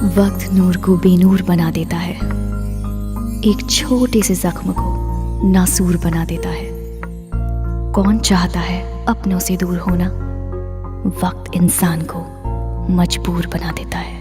वक्त नूर को बेनूर बना देता है, एक छोटे से जख्म को नासूर बना देता है। कौन चाहता है अपनों से दूर होना? वक्त इंसान को मजबूर बना देता है।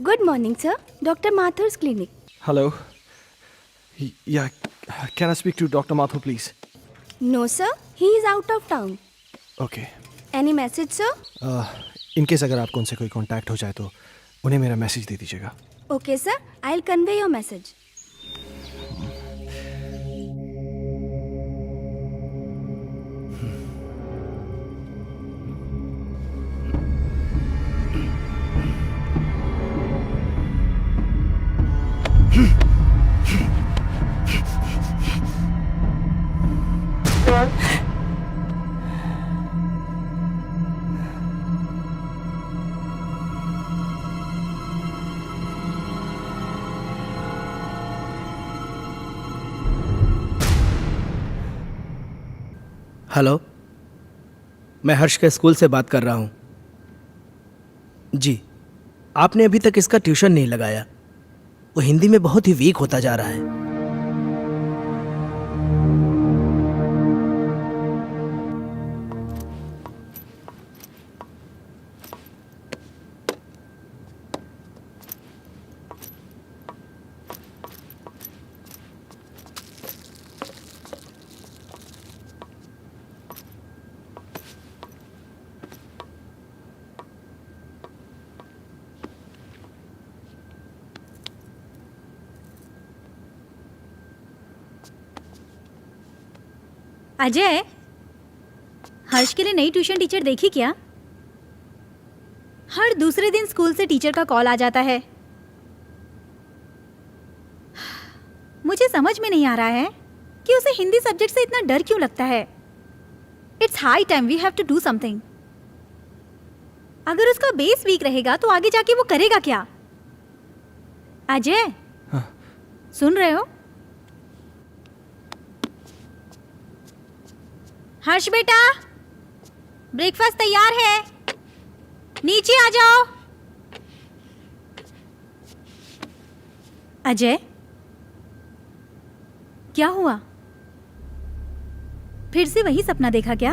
Good morning, sir. Dr. Mathur's clinic. Hello. Yeah, can I speak to Dr. Mathur, please? No, sir. He is out of town. Okay. Any message, sir? In case अगर आपको उनसे कोई कांटेक्ट हो जाए तो उन्हें मेरा मैसेज दे दीजिएगा. Okay, sir. I'll convey your message. Hello, मैं हर्ष के स्कूल से बात कर रहा हूँ। जी, आपने अभी तक इसका ट्यूशन नहीं लगाया। वो हिंदी में बहुत ही वीक होता जा रहा है। अजय, हर्ष के लिए नई ट्यूशन टीचर देखी क्या? हर दूसरे दिन स्कूल से टीचर का कॉल आ जाता है। मुझे समझ में नहीं आ रहा है कि उसे हिंदी सब्जेक्ट से इतना डर क्यों लगता है। It's high time we have to do something. अगर उसका बेस वीक रहेगा तो आगे जाके वो करेगा क्या? अजय, हाँ। सुन रहे हो? हर्ष बेटा, ब्रेकफास्ट तैयार है, नीचे आ जाओ। अजय, क्या हुआ? फिर से वही सपना देखा क्या?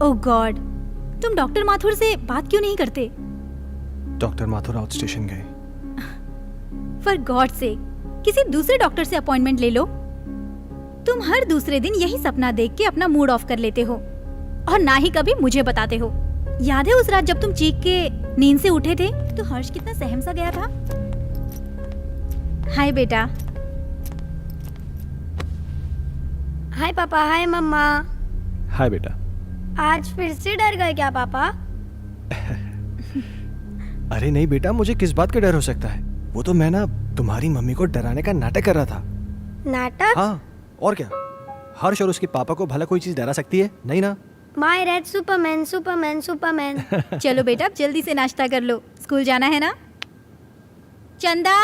ओह गॉड, तुम डॉक्टर माथुर से बात क्यों नहीं करते? डॉक्टर माथुर आउट स्टेशन गए। फॉर गॉड से किसी दूसरे डॉक्टर से अपॉइंटमेंट ले लो। तुम हर दूसरे दिन यही सपना देख के अपना मूड ऑफ कर लेते हो और ना ही कभी मुझे बताते हो। याद है उस रात जब तुम चीख के नींद से उठे थे तो हर्ष कितना सहम सा गया था? हाय बेटा। हाय पापा, हाय मम्मा। हाय बेटा। आज फिर से डर गए क्या पापा? अरे नहीं बेटा, मुझे किस बात का डर हो सकता है? वो तो मैं ना तुम्हारी मम्मी को डराने का नाटक कर रहा था। नाटक? हाँ, और क्या? हर्ष और उसके पापा को भला कोई चीज डरा सकती है? नहीं ना। My red Superman, Superman, Superman. चलो बेटा, अब जल्दी से नाश्ता कर लो, स्कूल जाना है ना। चंदा।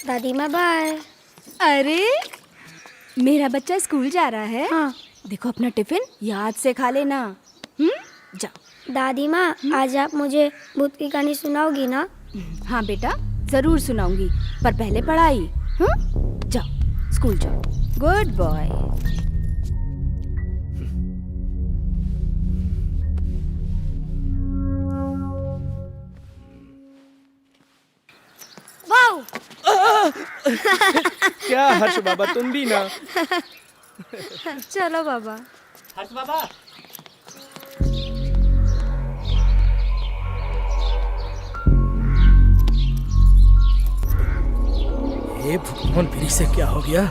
दादी माँ बाय। अरे मेरा बच्चा स्कूल जा रहा है। हाँ। देखो अपना टिफिन याद से खा लेना। जा। दादी माँ, आज आप मुझे भूत की कहानी सुनाओगी ना? हाँ बेटा, जरूर सुनाऊंगी, पर पहले पढ़ाई। जाओ, स्कूल जाओ। Good boy. वाओ! क्या हर्ष बाबा, तुम भी ना। चलो बाबा। हर्ष बाबा, ये भगवान, फिर से क्या हो गया?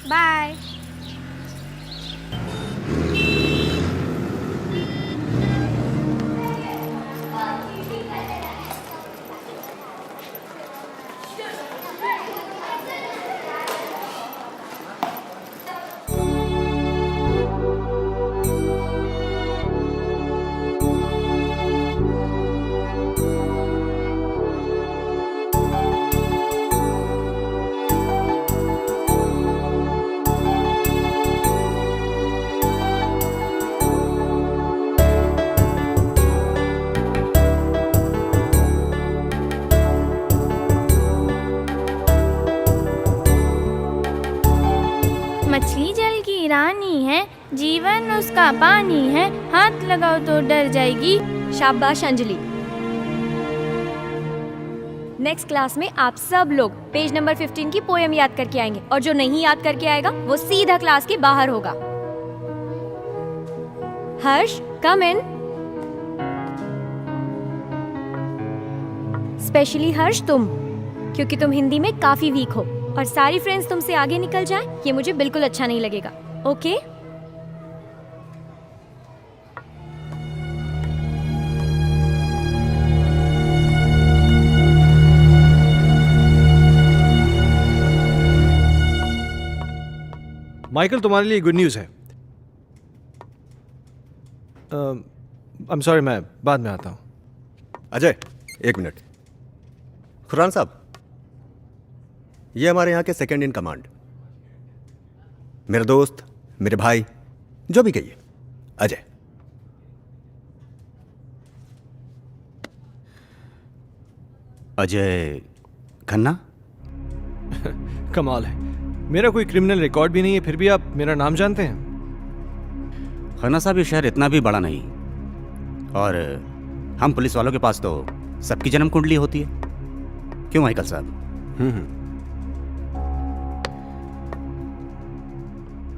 बाय। मछली जल की रानी है, जीवन उसका पानी है, हाथ लगाओ तो डर जाएगी। शाबाश अंजलि। नेक्स्ट क्लास में आप सब लोग पेज नंबर 15 की पोएम याद करके आएंगे और जो नहीं याद करके आएगा वो सीधा क्लास के बाहर होगा। हर्ष, कम इन। स्पेशली हर्ष तुम, क्योंकि तुम हिंदी में काफी वीक हो और सारी फ्रेंड्स तुमसे आगे निकल जाएं, ये मुझे बिल्कुल अच्छा नहीं लगेगा। ओके? माइकल, तुम्हारे लिए गुड न्यूज़ है। आई एम सॉरी, मैं बाद में आता हूँ। अजय, एक मिनट। खुरान साहब, ये हमारे यहाँ के सेकंड इन कमांड, मेरा दोस्त, मेरे भाई, जो भी कहिए, अजय। अजय खन्ना। कमाल है, मेरा कोई क्रिमिनल रिकॉर्ड भी नहीं है, फिर भी आप मेरा नाम जानते हैं। खन्ना साहब, ये शहर इतना भी बड़ा नहीं और हम पुलिस वालों के पास तो सबकी जन्म कुंडली होती है। क्यों माइकल साहब?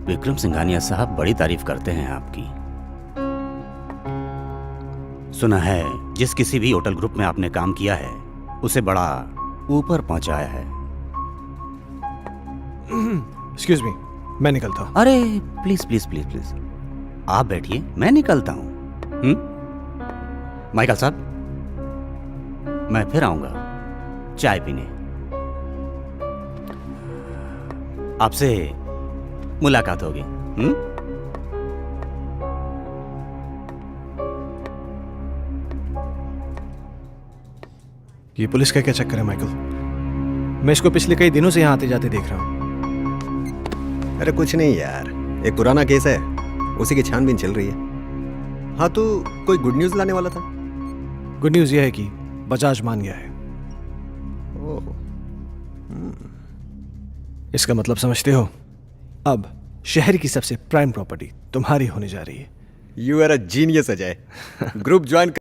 विक्रम सिंघानिया साहब बड़ी तारीफ करते हैं आपकी। सुना है जिस किसी भी होटल ग्रुप में आपने काम किया है उसे बड़ा ऊपर पहुंचाया है। एक्सक्यूज मी, मैं निकलता हूँ। अरे प्लीज प्लीज प्लीज प्लीज, आप बैठिए, मैं निकलता हूं। माइकल साहब, मैं फिर आऊंगा चाय पीने। आपसे मुलाकात होगी। ये पुलिस का क्या चक्कर है माइकल? मैं इसको पिछले कई दिनों से यहाँ आते जाते देख रहा हूँ। अरे कुछ नहीं यार, एक पुराना केस है, उसी की छानबीन चल रही है। हाँ तो कोई गुड न्यूज़ लाने वाला था? गुड न्यूज़ यह है कि बजाज मान गया है। ओह, इसका मतलब समझते हो? अब शहर की सबसे प्राइम प्रॉपर्टी तुम्हारी होने जा रही है। You are a genius Ajay. Group join.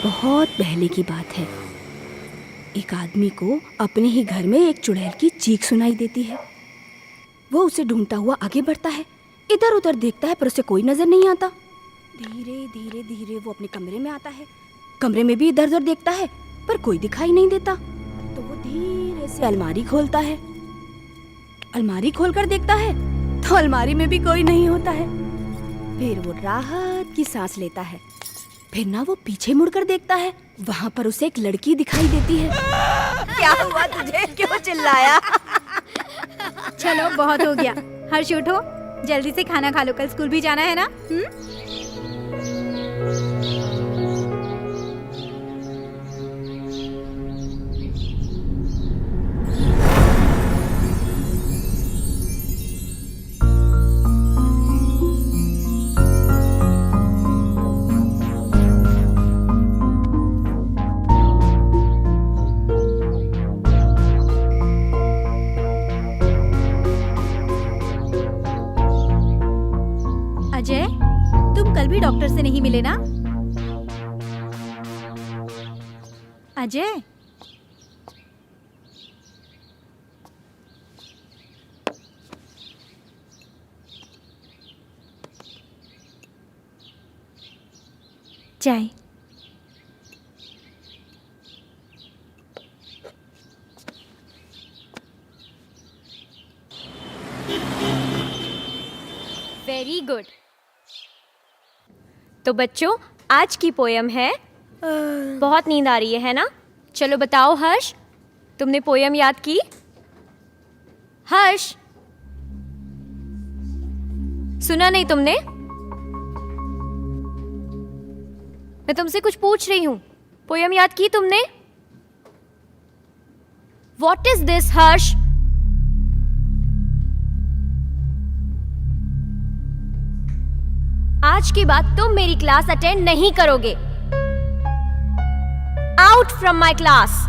बहुत पहले की बात है, एक आदमी को अपने ही घर में एक चुड़ैल की चीख सुनाई देती है। वो उसे ढूंढता हुआ आगे बढ़ता है, इधर उधर देखता है पर उसे कोई नजर नहीं आता। धीरे धीरे धीरे वो अपने कमरे में आता है। कमरे में भी इधर उधर देखता है पर कोई दिखाई नहीं देता। तो वो धीरे से अलमारी खोलता है। अलमारी खोलकर देखता है तो अलमारी में भी कोई नहीं होता है। फिर वो राहत की सांस लेता है। फिर ना वो पीछे मुड़कर देखता है, वहाँ पर उसे एक लड़की दिखाई देती है। क्या हुआ तुझे, क्यों चिल्लाया? चलो बहुत हो गया। हर्ष उठो, जल्दी से खाना खा लो, कल स्कूल भी जाना है ना। अजय, तुम कल भी डॉक्टर से नहीं मिले ना? अजय, चाय। Very good. तो बच्चों, आज की पोयम है बहुत नींद आ रही है ना? चलो बताओ हर्ष, तुमने पोयम याद की? हर्ष, सुना नहीं तुमने? मैं तुमसे कुछ पूछ रही हूं, पोयम याद की तुमने? What is this, हर्ष? आज के बाद तुम मेरी क्लास अटेंड नहीं करोगे। Out from my class.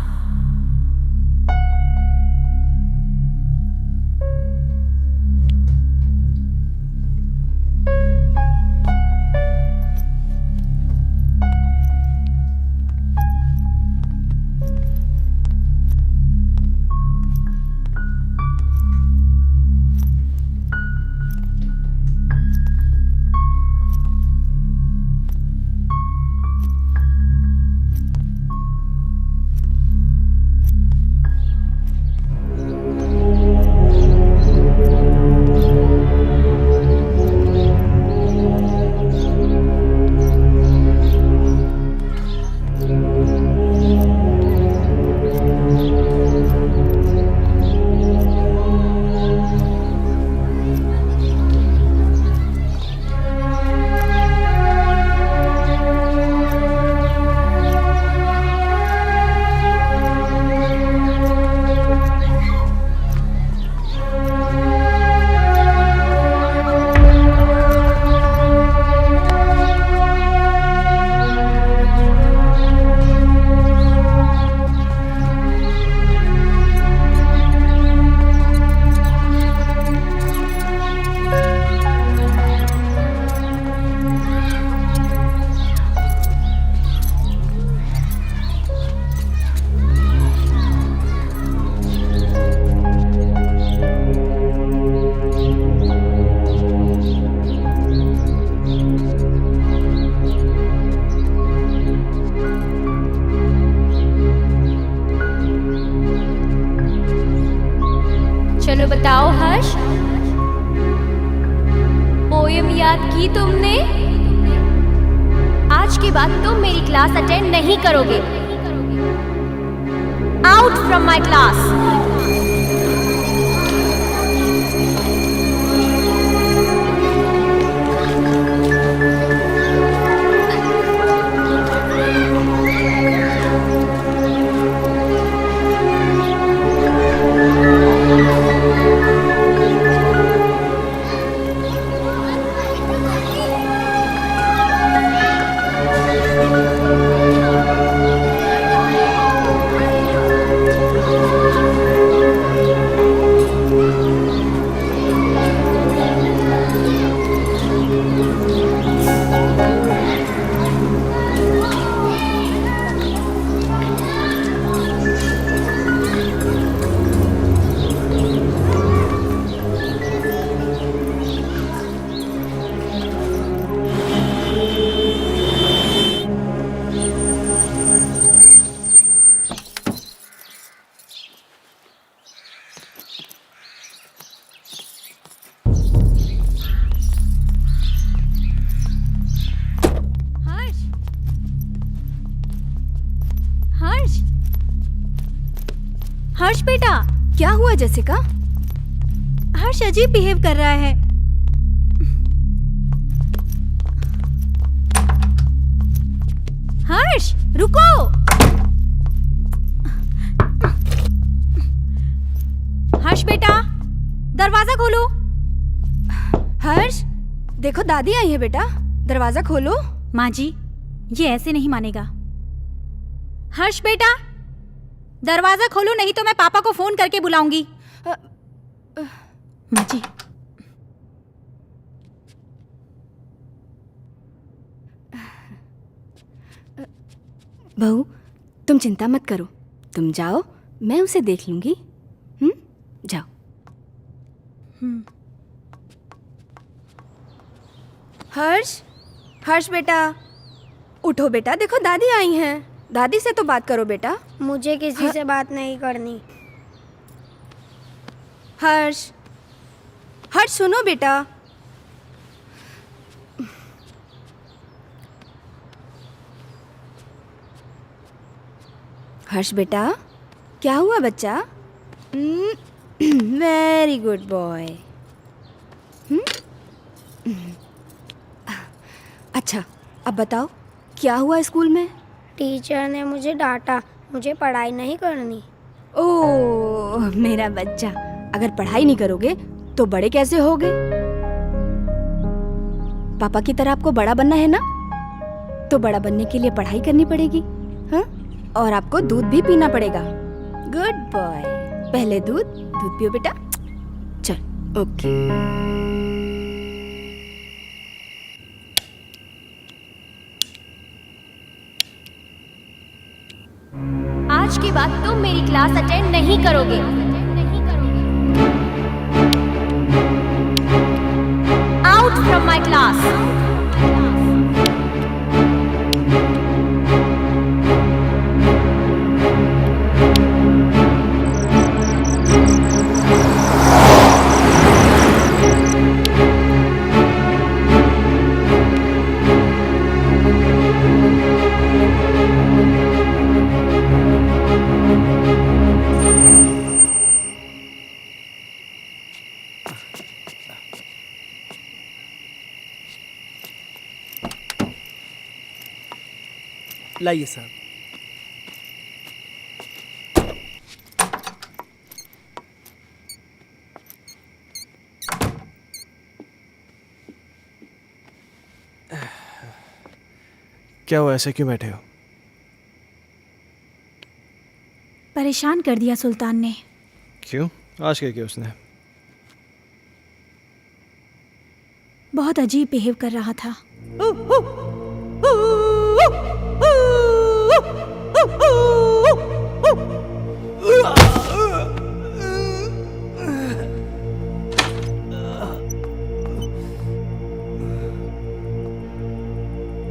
चलो बताओ हर्ष, पोयम याद की तुमने? आज के बाद तुम मेरी क्लास अटेंड नहीं करोगे। Out from my class. Harsh, Harsh बेटा, क्या हुआ जैसिका? हर्ष अजीब बिहेव कर रहा है। हर्ष रुको। हर्ष बेटा, दरवाजा खोलो। हर्ष, देखो दादी आई है बेटा, दरवाजा खोलो। माँ जी, ये ऐसे नहीं मानेगा। हर्ष बेटा, दरवाजा खोलो, नहीं तो मैं पापा को फोन करके बुलाऊंगी। माँ जी, बहू, तुम चिंता मत करो, तुम जाओ, मैं उसे देख लूंगी। जाओ। हर्ष, हर्ष बेटा, उठो बेटा, देखो दादी आई हैं। दादी से तो बात करो बेटा। मुझे किसी से बात नहीं करनी। हर्ष, हर्ष सुनो बेटा। हर्ष बेटा, क्या हुआ बच्चा? Very good boy. अच्छा, अब बताओ क्या हुआ स्कूल में? टीचर ने मुझे डांटा, मुझे पढ़ाई नहीं करनी। ओह मेरा बच्चा, अगर पढ़ाई नहीं करोगे तो बड़े कैसे होगे? पापा की तरह आपको बड़ा बनना है ना, तो बड़ा बनने के लिए पढ़ाई करनी पड़ेगी। हाँ, और आपको दूध भी पीना पड़ेगा। गुड बॉय, पहले दूध पियो बेटा। चल, ओके। आज के बाद तुम मेरी क्लास अटेंड नहीं करोगे। Out from my class. लाइए साहब। क्या हुआ, ऐसे क्यों बैठे हो? परेशान कर दिया सुल्तान ने। क्यों? आज क्या किया उसने? बहुत अजीब बिहेव कर रहा था।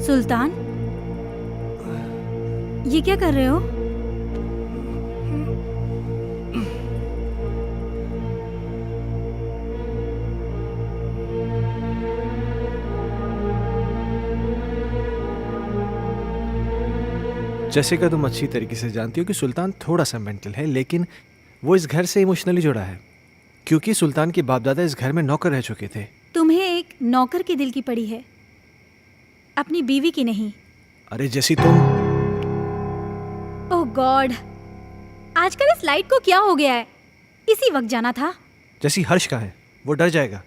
सुल्तान, ये क्या कर रहे हो? जैसिका, तुम अच्छी तरीके से जानती हो कि सुल्तान थोड़ा सा मेंटल है, लेकिन वो इस घर से इमोशनली जुड़ा है क्योंकि सुल्तान के बाप दादा इस घर में नौकर रह चुके थे। तुम्हें एक नौकर के दिल की पड़ी है, अपनी बीवी की नहीं। अरे जैसी तुम। ओह गॉड, आजकल इस लाइट को क्या हो गया है? इसी वक्त जाना था। जैसी हर्ष का है, वो डर जाएगा।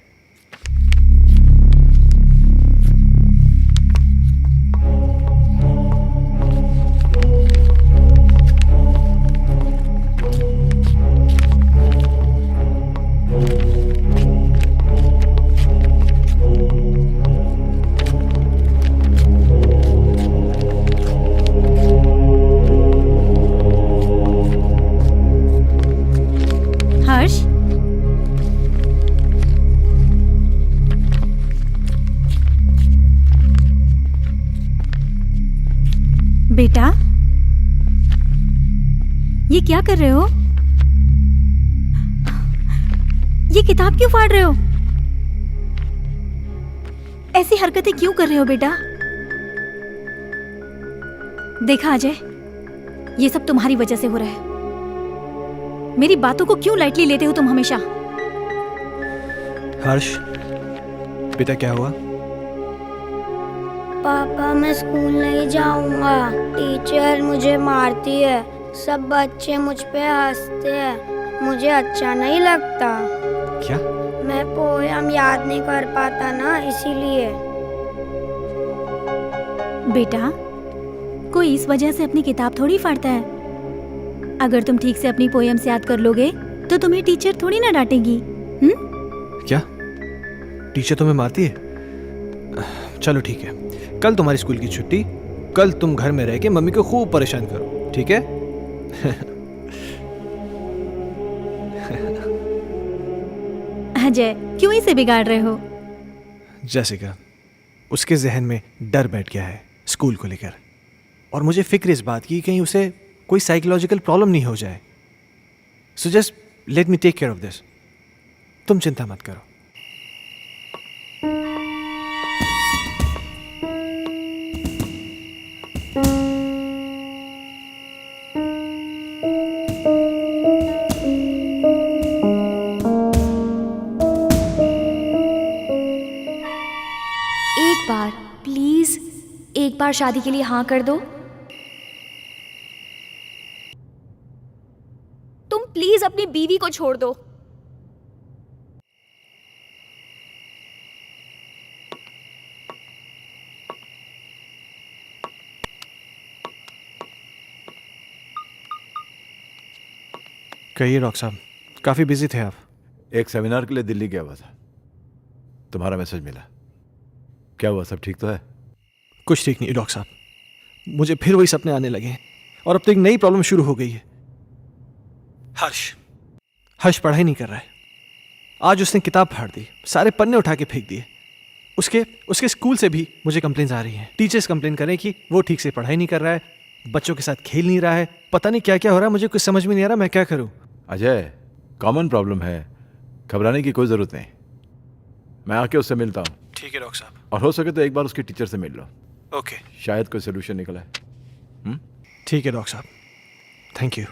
हर्ष, बेटा, ये क्या कर रहे हो? ये किताब क्यों फाड़ रहे हो? ऐसी हरकतें क्यों कर रहे हो बेटा? देखा अजय, ये सब तुम्हारी वजह से हो रहा है। मेरी बातों को क्यों लाइटली लेते हो तुम हमेशा? हर्ष, बेटा क्या हुआ? पापा मैं स्कूल नहीं जाऊंगा, टीचर मुझे मारती है, सब बच्चे मुझ पे हंसते हैं, मुझे अच्छा नहीं लगता। क्या? मैं पोयम याद नहीं कर पाता ना, इसीलिए। बेटा, कोई इस वजह से अपनी किताब थोड़ी फाड़ता है। अगर तुम ठीक से अपनी पोएम्स याद कर लोगे तो तुम्हें टीचर थोड़ी ना डांटेगी। क्या टीचर तुम्हें मारती है? चलो ठीक है, कल तुम्हारी स्कूल की छुट्टी, कल तुम घर में रह के मम्मी को खूब परेशान करो, ठीक है? अजय, क्यों इसे बिगाड़ रहे हो? जैसिका, उसके जहन में डर बैठ गया है स्कूल को लेकर, और मुझे फिक्र इस बात की कहीं उसे कोई साइकोलॉजिकल प्रॉब्लम नहीं हो जाए। So just let me take care of this. तुम चिंता मत करो। एक बार प्लीज, एक बार शादी के लिए हाँ कर दो। तुम प्लीज अपनी बीवी को छोड़ दो। कहिए डॉक्टर साहब, काफी बिजी थे आप? एक सेमिनार के लिए दिल्ली गया हुआ था, तुम्हारा मैसेज मिला। क्या हुआ, सब ठीक तो है? कुछ ठीक नहीं डॉक्टर साहब, मुझे फिर वही सपने आने लगे हैं और अब तो एक नई प्रॉब्लम शुरू हो गई है। हर्ष पढ़ाई नहीं कर रहा है। आज उसने किताब फाड़ दी, सारे पन्ने उठा के फेंक दिए। उसके स्कूल से भी मुझे कंप्लेंट्स आ रही हैं। टीचर्स कंप्लेन कर रहे हैं कि वो ठीक से पढ़ाई नहीं कर रहा है, बच्चों के साथ खेल नहीं रहा है, पता नहीं क्या क्या हो रहा है। मुझे कुछ समझ में नहीं आ रहा, मैं क्या करूं? अजय, कॉमन प्रॉब्लम है, घबराने की कोई ज़रूरत नहीं। मैं आके उससे मिलता हूँ। ठीक है डॉक्टर साहब। और हो सके तो एक बार उसके टीचर से मिल लो। ओके, शायद कोई सोल्यूशन निकला है। ठीक है डॉक्टर साहब, थैंक यू।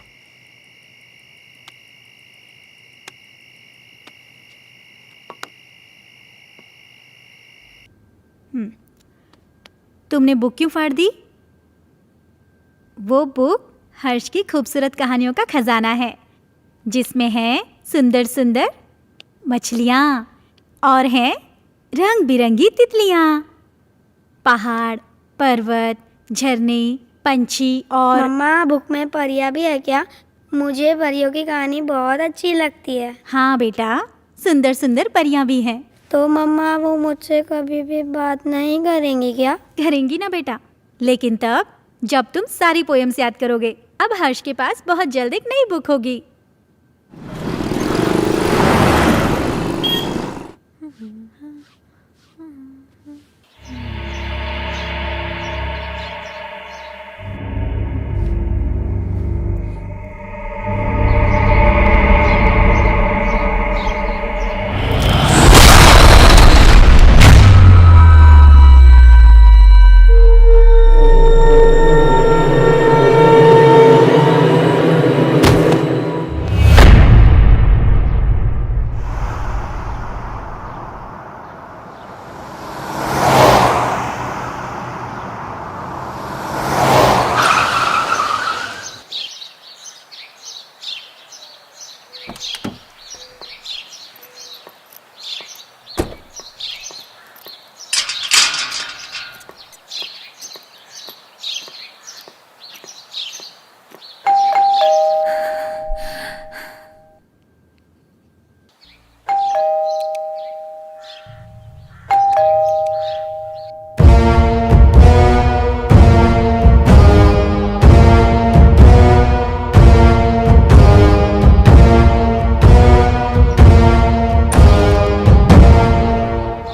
तुमने बुक क्यों फाड़ दी? वो बुक हर्ष की खूबसूरत कहानियों का खजाना है, जिसमें हैं सुंदर सुंदर मछलियाँ और हैं रंग बिरंगी तितलियाँ, पहाड़, पर्वत, झरने, पंछी और मम्मा, बुक में परियां भी है क्या? मुझे परियों की कहानी बहुत अच्छी लगती है। हाँ बेटा, सुंदर सुंदर परियां भी हैं। तो मम्मा, वो मुझसे कभी भी बात नहीं करेंगी क्या? करेंगी ना बेटा, लेकिन तब जब तुम सारी पोएम्स याद करोगे। अब हर्ष के पास बहुत जल्द एक नई बुक होगी।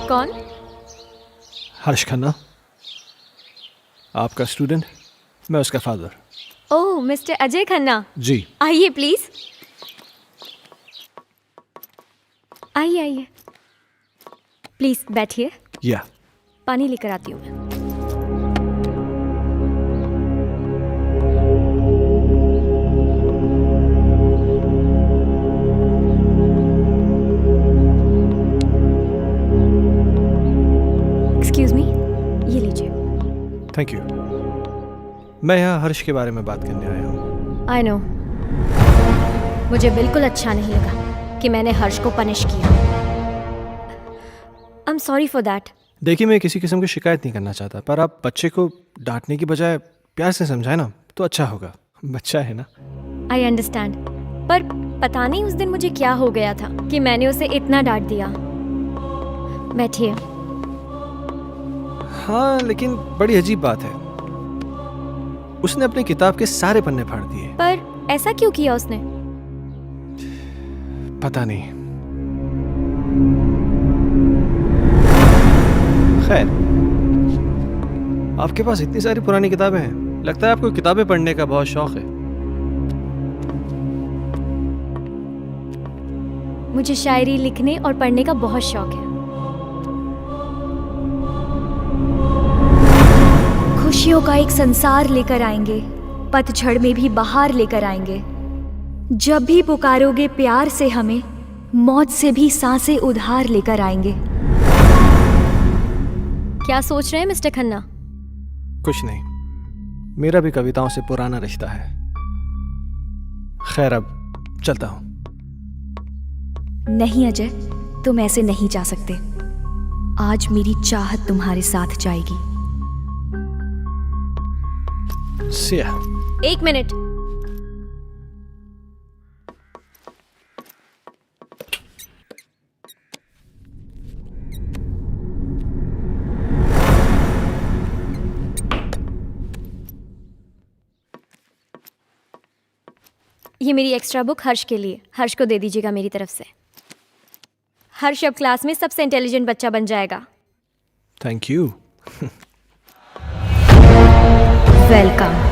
कौन? हर्ष खन्ना, आपका स्टूडेंट, मैं उसका फादर। ओह, मिस्टर अजय खन्ना, जी। आइए प्लीज। आइए आइए, प्लीज बैठिए। या पानी लेकर आती हूँ मैं। Thank you. मैं यहाँ हर्ष के बारे में बात करने आया हूँ। आई नो, मुझे बिल्कुल अच्छा नहीं लगा कि मैंने हर्ष को पनिश किया। I am sorry for that. देखिए, मैं किसी किस्म की शिकायत नहीं करना चाहता, पर आप बच्चे को डांटने की बजाय प्यार से समझाए ना तो अच्छा होगा। बच्चा है ना। आई अंडरस्टैंड, पर पता नहीं उस दिन मुझे क्या हो गया था कि मैंने उसे इतना डांट दिया। बैठिए। हाँ, लेकिन बड़ी अजीब बात है, उसने अपनी किताब के सारे पन्ने फाड़ दिए। पर ऐसा क्यों किया उसने? पता नहीं। खैर, आपके पास इतनी सारी पुरानी किताबें हैं, लगता है आपको किताबें पढ़ने का बहुत शौक है। मुझे शायरी लिखने और पढ़ने का बहुत शौक है। खुशियों का एक संसार लेकर आएंगे, पतझड़ में भी बहार लेकर आएंगे। जब भी पुकारोगे प्यार से हमें, मौत से भी सांसें उधार लेकर आएंगे। क्या सोच रहे हैं मिस्टर खन्ना? कुछ नहीं, मेरा भी कविताओं से पुराना रिश्ता है। खैर, अब चलता हूं। नहीं अजय, तुम ऐसे नहीं जा सकते। आज मेरी चाहत तुम्हारे साथ जाएगी। See ya. 1 मिनट। ये मेरी एक्स्ट्रा बुक हर्ष के लिए। हर्ष को दे दीजिएगा मेरी तरफ से। हर्ष अब क्लास में सबसे इंटेलिजेंट बच्चा बन जाएगा। Thank you. वेलकम।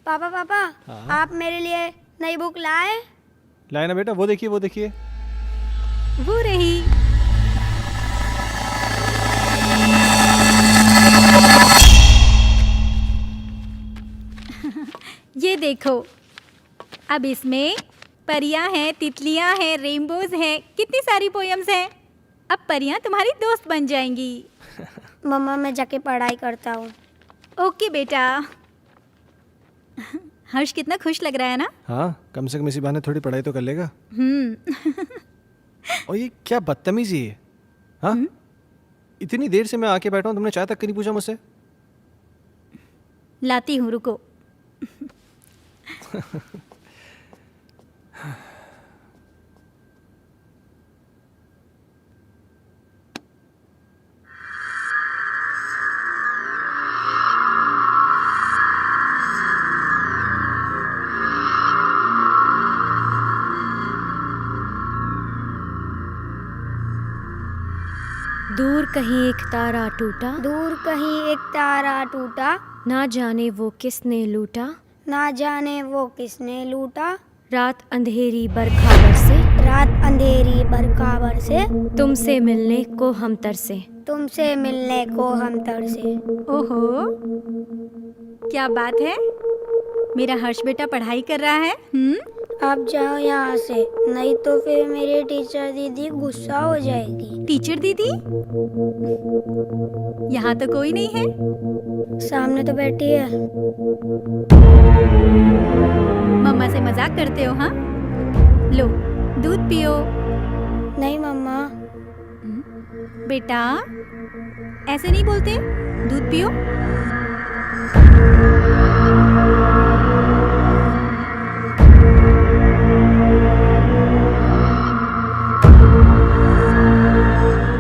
पापा पापा, आप मेरे लिए नई बुक लाए? लाए ना बेटा, वो देखिए वो देखिए। वो रही। ये देखो, अब इसमें परियां हैं, तितलियां हैं, रेनबोज हैं, कितनी सारी पोयम्स हैं। अब परियां तुम्हारी दोस्त बन जाएंगी। मम्मा, मैं जाके पढ़ाई करता हूँ। ओके बेटा। हर्ष कितना खुश लग रहा है ना? हाँ, कम से कम इसी बहाने थोड़ी पढ़ाई तो कर लेगा। और ये क्या बदतमीजी है? हाँ, इतनी देर से मैं आके बैठा हूँ, तुमने चाय तक नहीं पूछा मुझसे। लाती हूँ, रुको। दूर कहीं एक तारा टूटा, दूर कहीं एक तारा टूटा, ना जाने वो किसने लूटा, ना जाने वो किसने लूटा। रात अंधेरी बरखा बरसे, रात अंधेरी बरखा बरसे, तुमसे मिलने को हम तरसे, तुमसे मिलने को हम तरसे। ओहो, क्या बात है। मेरा हर्ष बेटा पढ़ाई कर रहा है। आप जाओ यहाँ से, नहीं तो फिर मेरी टीचर दीदी गुस्सा हो जाएगी। टीचर दीदी? यहाँ तो कोई नहीं है। सामने तो बैठी है। मम्मा से मजाक करते हो? हाँ, लो दूध पियो। नहीं मम्मा। बेटा ऐसे नहीं बोलते, दूध पियो।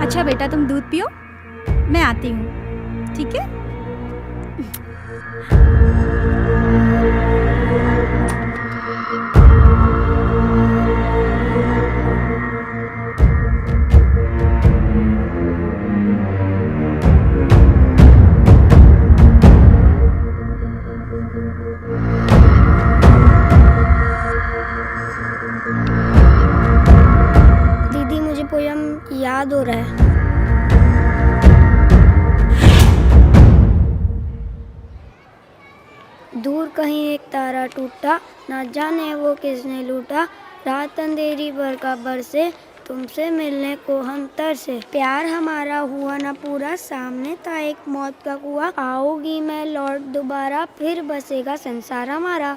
अच्छा बेटा तुम दूध पियो, मैं आती हूँ, ठीक है? दीदी मुझे पोयम याद हो रहा है। दूर कहीं एक तारा टूटा, ना जाने वो किसने लूटा। रात अंधेरी बरखा बरसे, तुमसे मिलने को हम तरसे। प्यार हमारा हुआ ना पूरा, सामने था एक मौत का कुआं। आओगी मैं लौट दोबारा, फिर बसेगा संसार हमारा।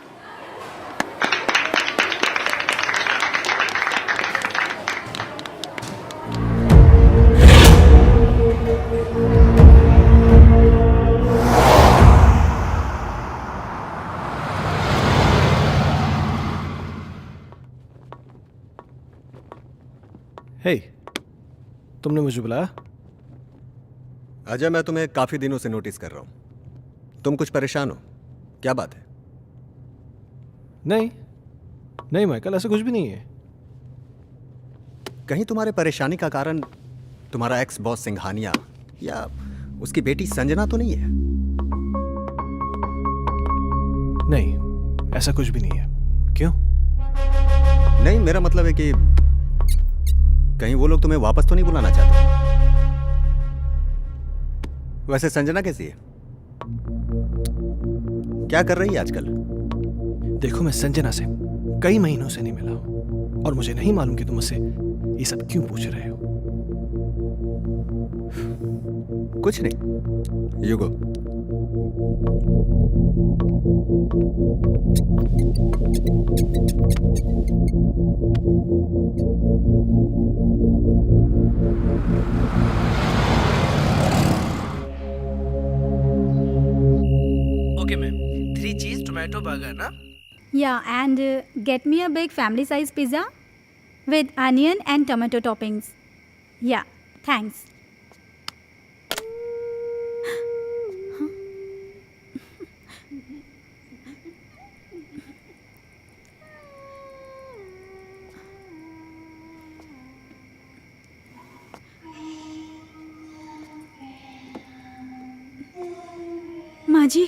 हे, तुमने मुझे बुलाया? अजय, मैं तुम्हें काफी दिनों से नोटिस कर रहा हूं। तुम कुछ परेशान हो, क्या बात है? नहीं नहीं माइकल, ऐसा कुछ भी नहीं है। कहीं तुम्हारे परेशानी का कारण तुम्हारा एक्स बॉस सिंघानिया या उसकी बेटी संजना तो नहीं है? नहीं, ऐसा कुछ भी नहीं है। क्यों? नहीं, मेरा मतलब है कि कहीं वो लोग तुम्हें वापस तो नहीं बुलाना चाहते? वैसे संजना कैसी है? क्या कर रही है आजकल? देखो, मैं संजना से कई महीनों से नहीं मिला हूं और मुझे नहीं मालूम कि तुम मुझसे ये सब क्यों पूछ रहे हो। कुछ नहीं, यू गो। ओके मैम, 3 चीज टोमेटो बर्गर ना? Yeah, and get me a big family size pizza with onion and tomato toppings. Yeah, thanks. माँ जी,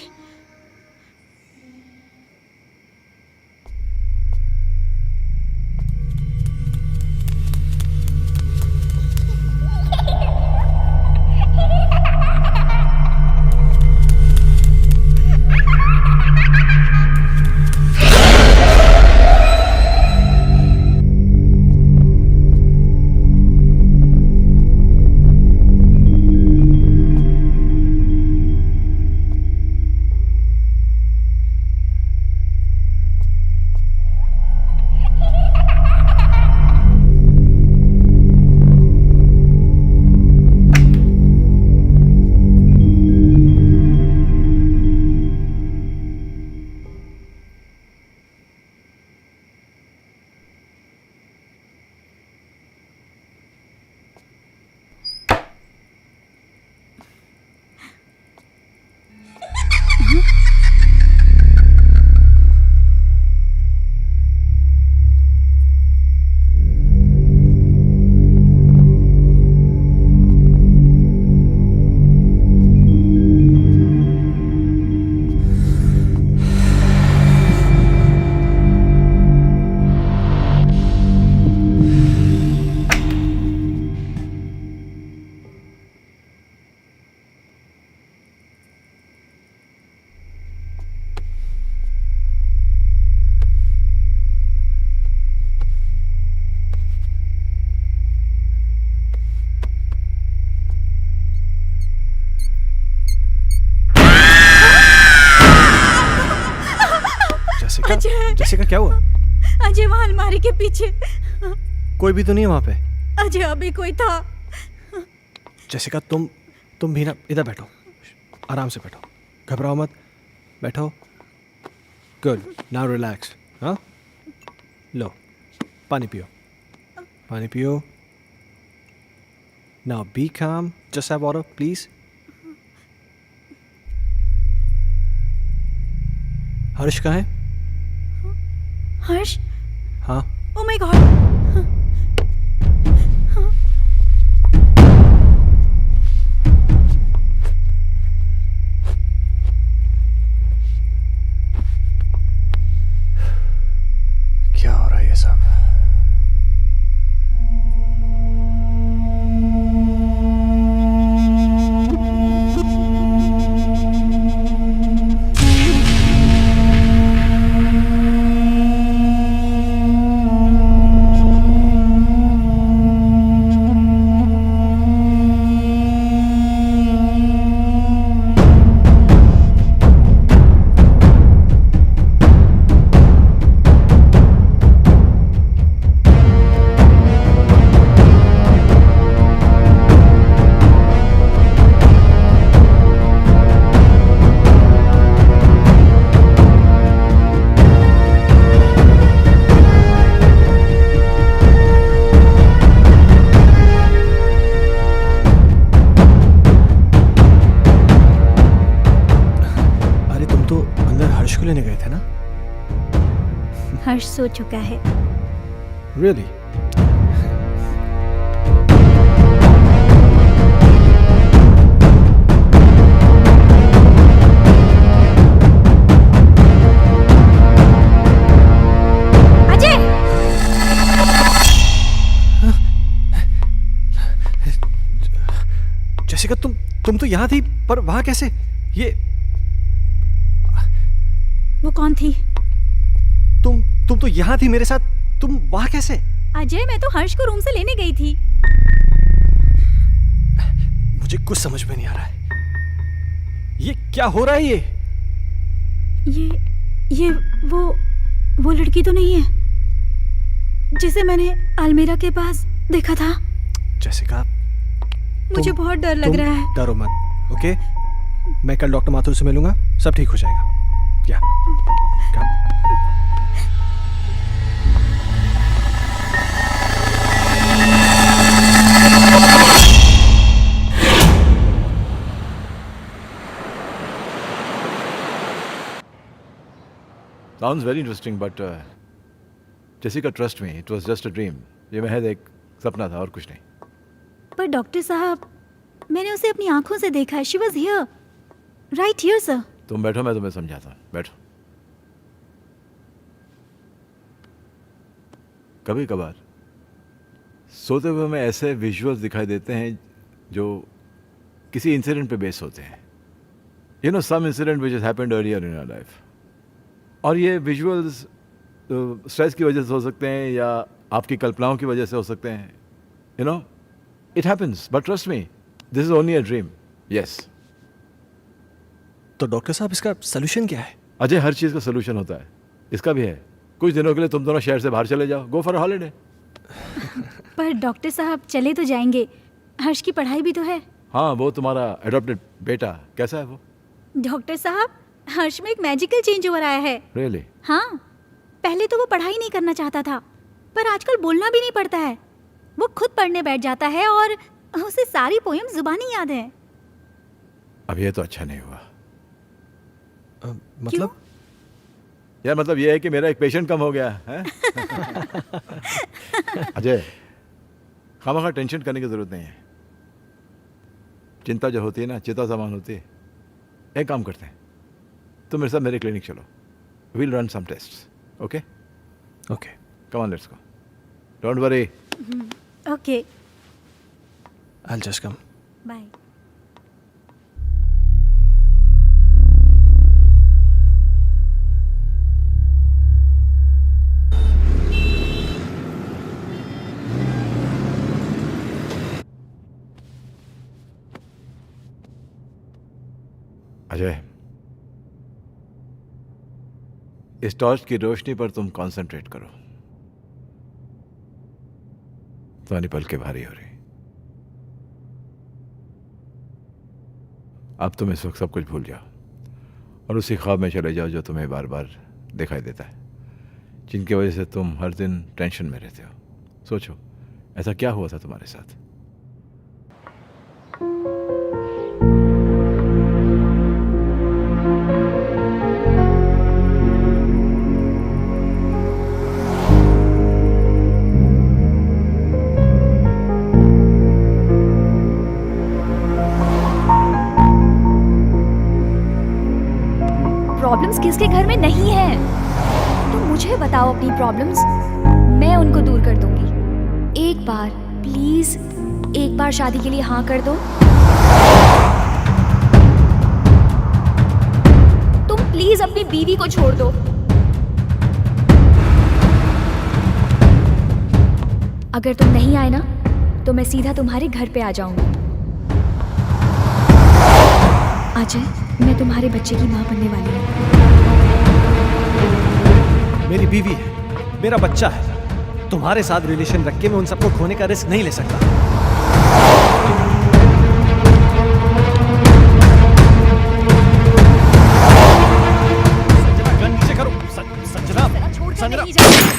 जैसिका, क्या हुआ? अजय वहाँ अलमारी के पीछे। कोई भी तो नहीं है वहां पे। अजय अभी कोई था। जैसिका तुम भी ना इधर बैठो, आराम से बैठो, घबराओ मत, बैठो। Good, now relax. हाँ, लो पानी पियो, पानी पियो। नाउ बी काम, जस्ट हैव वाटर प्लीज। हर्ष कहाँ है? हर्ष? हाँ, ओ माय गॉड। क्या हो रहा है ये सब? लेने गए थे ना? हर्ष सो चुका है। Really? अजय! जैसिका तुम तो यहाँ थी, पर वहाँ कैसे? ये वो कौन थी? तुम तो यहाँ थी मेरे साथ, तुम वहाँ कैसे? अजय, मैं तो हर्ष को रूम से लेने गई थी। मुझे कुछ समझ में नहीं आ रहा है। ये क्या हो रहा है? ये वो लड़की तो नहीं है जिसे मैंने अलमीरा के पास देखा था? जैसिका, मुझे बहुत डर लग रहा है। डरो मत, ओके? मैं कल डॉक्टर माथुर से मिलूंगा, सब ठीक हो जाएगा। क्या? Sounds very interesting, but Jessica, trust me, it was just a dream. ये महज एक सपना था और कुछ नहीं। पर डॉक्टर साहब, मैंने उसे अपनी आंखों से देखा है। She was here, right here, sir. तुम बैठो, मैं तुम्हें समझाता हूँ। बैठो। कभी कभार सोते हुए हमें ऐसे विजुअल्स दिखाई देते हैं जो किसी इंसिडेंट पे बेस होते हैं। You know, some incident which has happened earlier in our life. और ये विजुअल्स स्ट्रेस की वजह से हो सकते हैं या आपकी कल्पनाओं की वजह से हो सकते हैं। You no, it happens, but trust me, this is only a dream. Yes. तो डॉक्टर साहब, इसका सोल्यूशन क्या है? अजय, हर चीज़ का सोल्यूशन होता है, इसका भी है। कुछ दिनों के लिए तुम दोनों शहर से बाहर चले जाओ, गो फॉर हॉलीडे। पर डॉक्टर साहब, चले तो जाएंगे, हर्ष की पढ़ाई भी तो है। हाँ, वो तुम्हारा एडॉप्टेड बेटा कैसा है वो? डॉक्टर साहब, हर्ष में एक मैजिकल चेंज ओवर आया है। Really? हाँ, पहले तो वो पढ़ाई नहीं करना चाहता था, पर आजकल बोलना भी नहीं पड़ता है। वो खुद पढ़ने बैठ जाता है और उसे सारी पोएम जुबानी याद है। अब ये तो अच्छा नहीं हुआ। मतलब? यार, मतलब ये है कि मेरा एक पेशेंट कम हो गया है। अजय, खामखा टेंशन करने की जरूरत नहीं है। चिंता जो होती है ना, चिता समान होती है। एक काम करते हैं, तुम मेरे साथ मेरे क्लिनिक चलो, will run some tests, okay? Okay, come on, let's go, don't worry. Okay, I will just come. Bye. Ajay, इस टॉर्च की रोशनी पर तुम कंसंट्रेट करो। तुम्हारी पलकें भारी हो रही। अब तुम इस वक्त सब कुछ भूल जाओ और उसी ख्वाब में चले जाओ जो तुम्हें बार बार दिखाई देता है, जिनकी वजह से तुम हर दिन टेंशन में रहते हो। सोचो ऐसा क्या हुआ था तुम्हारे साथ। प्रॉब्लम्स किसके घर में नहीं है? तुम मुझे बताओ अपनी प्रॉब्लम्स, मैं उनको दूर कर दूंगी। एक बार प्लीज, एक बार शादी के लिए हाँ कर दो। तुम प्लीज अपनी बीवी को छोड़ दो। अगर तुम नहीं आए ना तो मैं सीधा तुम्हारे घर पे आ जाऊंगी। अजय, मैं तुम्हारे बच्चे की माँ बनने वाली हूँ। मेरी बीवी है, मेरा बच्चा है। तुम्हारे साथ रिलेशन रख के मैं उन सबको खोने का रिस्क नहीं ले सकता। संजना, गन नीचे करो। Sanjana, Sanjana.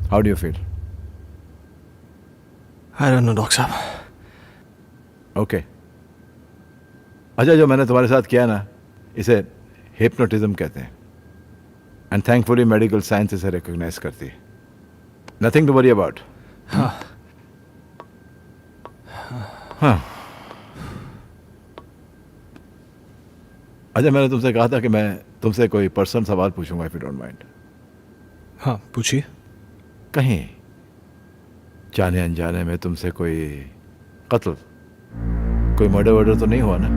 How do you feel? I don't know, doctor साहब। ओके अच्छा, जो मैंने तुम्हारे साथ किया ना, इसे हिप्नोटिज्म कहते हैं। एंड थैंकफुली मेडिकल साइंस इसे रिकॉग्नाइज करती है। Nothing to worry about. हाँ। हाँ अच्छा, मैंने तुमसे कहा था कि मैं तुमसे कोई पर्सनल सवाल पूछूंगा, इफ यू डोंट माइंड। हाँ पूछिए। कहीं जाने अनजाने में तुमसे कोई कत्ल, कोई मर्डर वर्डर तो नहीं हुआ ना?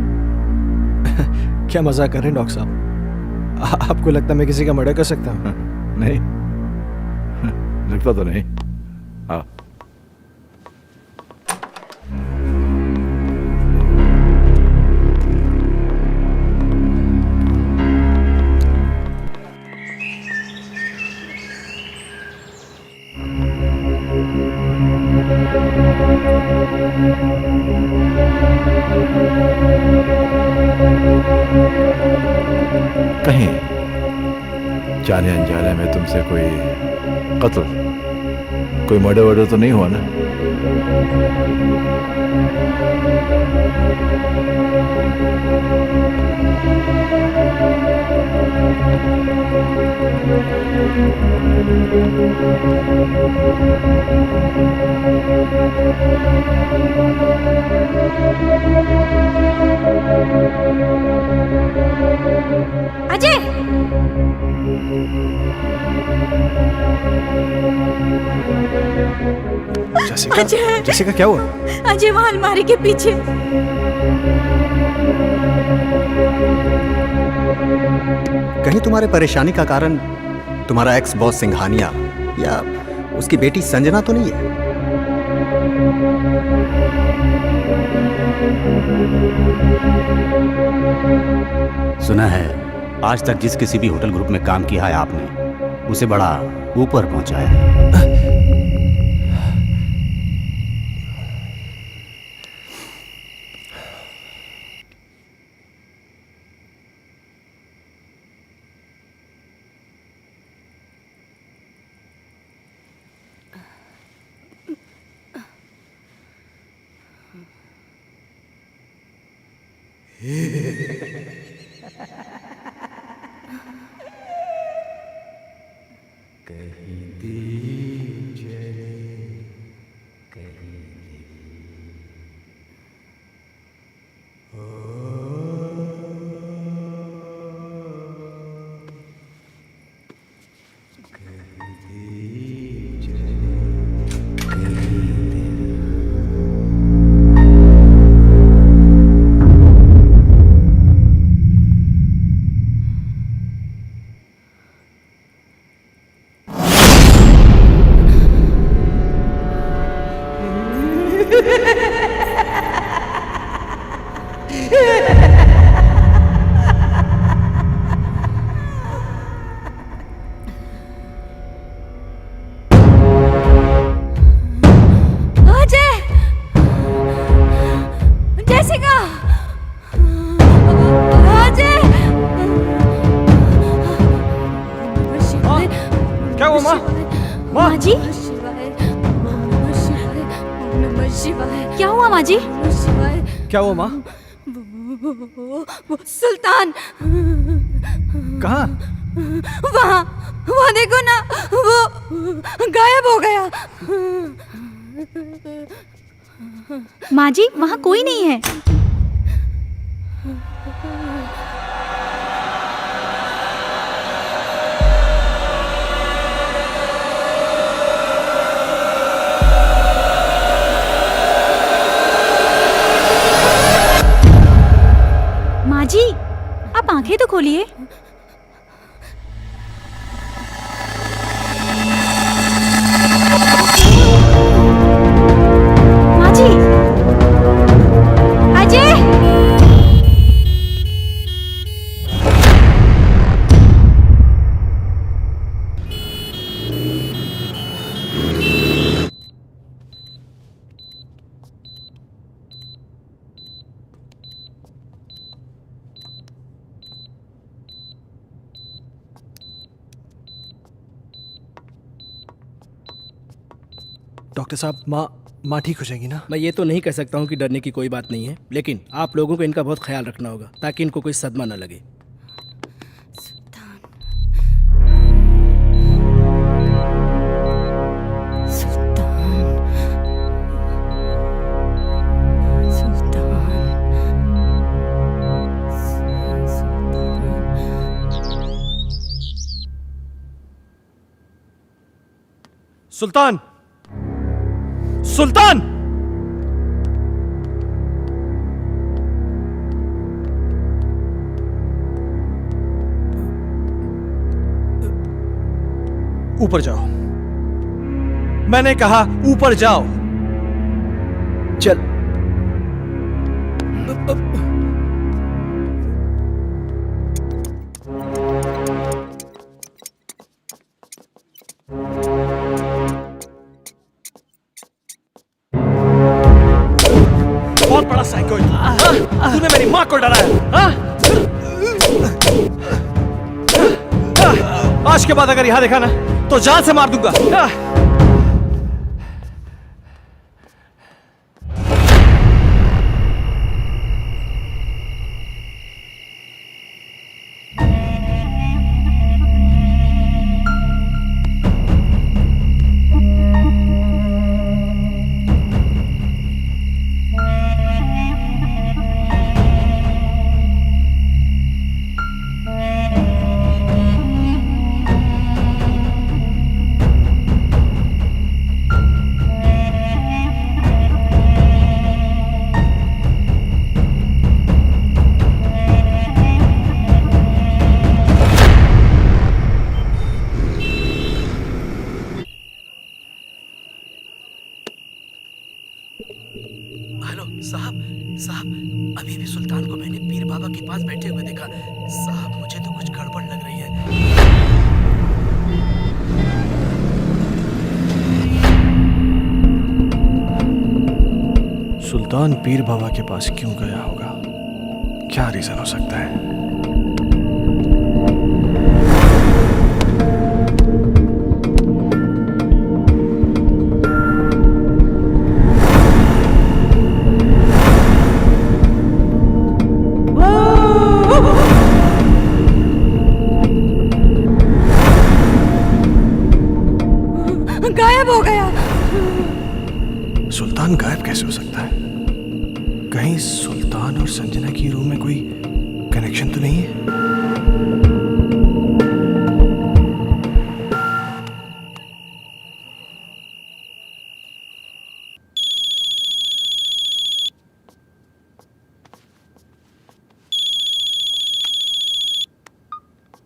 क्या मजाक कर रहे हैं डॉक्टर साहब? आपको लगता है मैं किसी का मर्डर कर सकता हूँ? नहीं लगता तो नहीं। हाँ कहीं जाने अनजाने में तुमसे कोई कत्ल, कोई मर्डर वर्डर तो नहीं हुआ ना? अजय! जैसिका, अजय! जैसिका क्या हुआ? अजय वहां अलमारी के पीछे। कहीं तुम्हारे परेशानी का कारण तुम्हारा एक्स बॉस सिंघानिया या उसकी बेटी संजना तो नहीं है? सुना है आज तक जिस किसी भी होटल ग्रुप में काम किया है आपने, उसे बड़ा ऊपर पहुंचाया है। माँ जी, क्या हुआ माँ जी? क्या हुआ माँ? वो सुल्तान कहाँ? वहाँ देखो ना, वो गायब हो गया। माँ जी, वहाँ कोई नहीं है। माँ जी, आप आंखें तो खोलिए। माँ जी, अजय! डॉक्टर साहब, माँ ठीक हो जाएगी ना? मैं ये तो नहीं कह सकता हूँ कि डरने की कोई बात नहीं है, लेकिन आप लोगों को इनका बहुत ख्याल रखना होगा ताकि इनको कोई सदमा न लगे। सुल्तान! सुल्तान! ऊपर जाओ। मैंने कहा ऊपर जाओ। चल। बहुत बड़ा साइको है। तूने मेरी माँ को डराया। आज के बाद अगर यहां देखा ना तो जान से मार दूंगा। हेलो साहब, साहब अभी भी सुल्तान को मैंने पीर बाबा के पास बैठे हुए देखा। साहब मुझे तो कुछ गड़बड़ लग रही है। सुल्तान पीर बाबा के पास क्यों गया होगा? क्या रीजन हो सकता है? गायब हो गया। सुल्तान गायब कैसे हो सकता है? कहीं सुल्तान और संजना की रूम में कोई कनेक्शन तो नहीं है?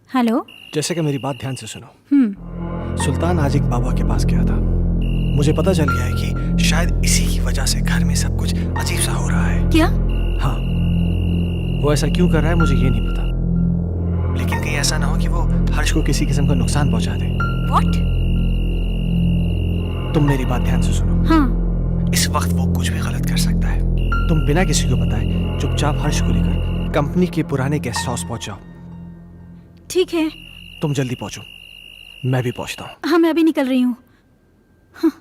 हेलो। जैसे कि मेरी बात ध्यान से सुनो। सुल्तान आज एक बाबा के पास गया था। मुझे पता चल गया है कि शायद इसी की वजह से घर में सब कुछ अजीब सा हो रहा है। क्या? हाँ, वो ऐसा क्यों कर रहा है मुझे ये नहीं पता, लेकिन कहीं ऐसा ना हो कि वो हर्ष को किसी किस्म का नुकसान पहुंचा दे। What? तुम मेरी बात ध्यान से सुनो। हाँ। इस वक्त वो कुछ भी गलत कर सकता है। तुम बिना किसी को बताए चुपचाप हर्ष को लेकर कंपनी के पुराने गेस्ट हाउस पहुंच जाओ। ठीक है। तुम जल्दी पहुंचो, मैं भी पहुंचता हूँ। हाँ, मैं अभी निकल रही हूँ। हाँ।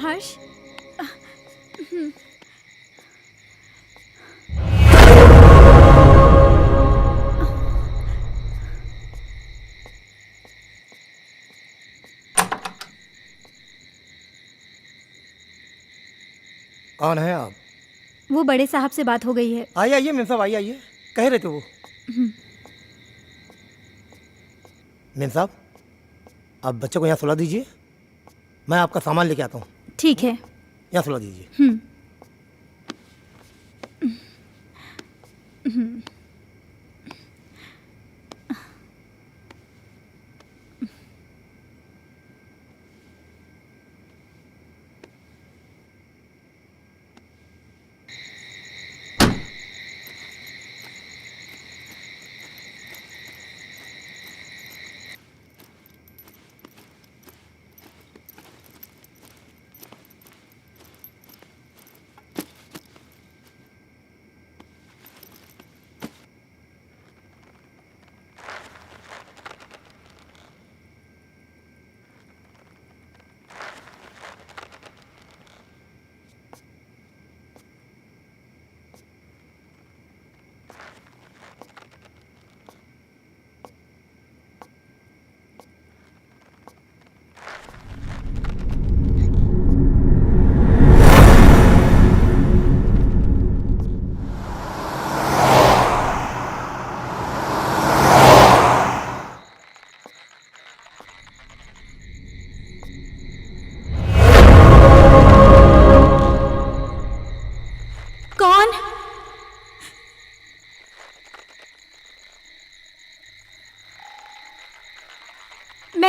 हर्ष। कौन है आप? वो बड़े साहब से बात हो गई है। आइए आइए मेम साहब, आइए आइए। कह रहे थे वो। मेम साहब, आप बच्चे को यहाँ सुला दीजिए, मैं आपका सामान लेके आता हूँ। ठीक है। यहाँ सुला दीजिए।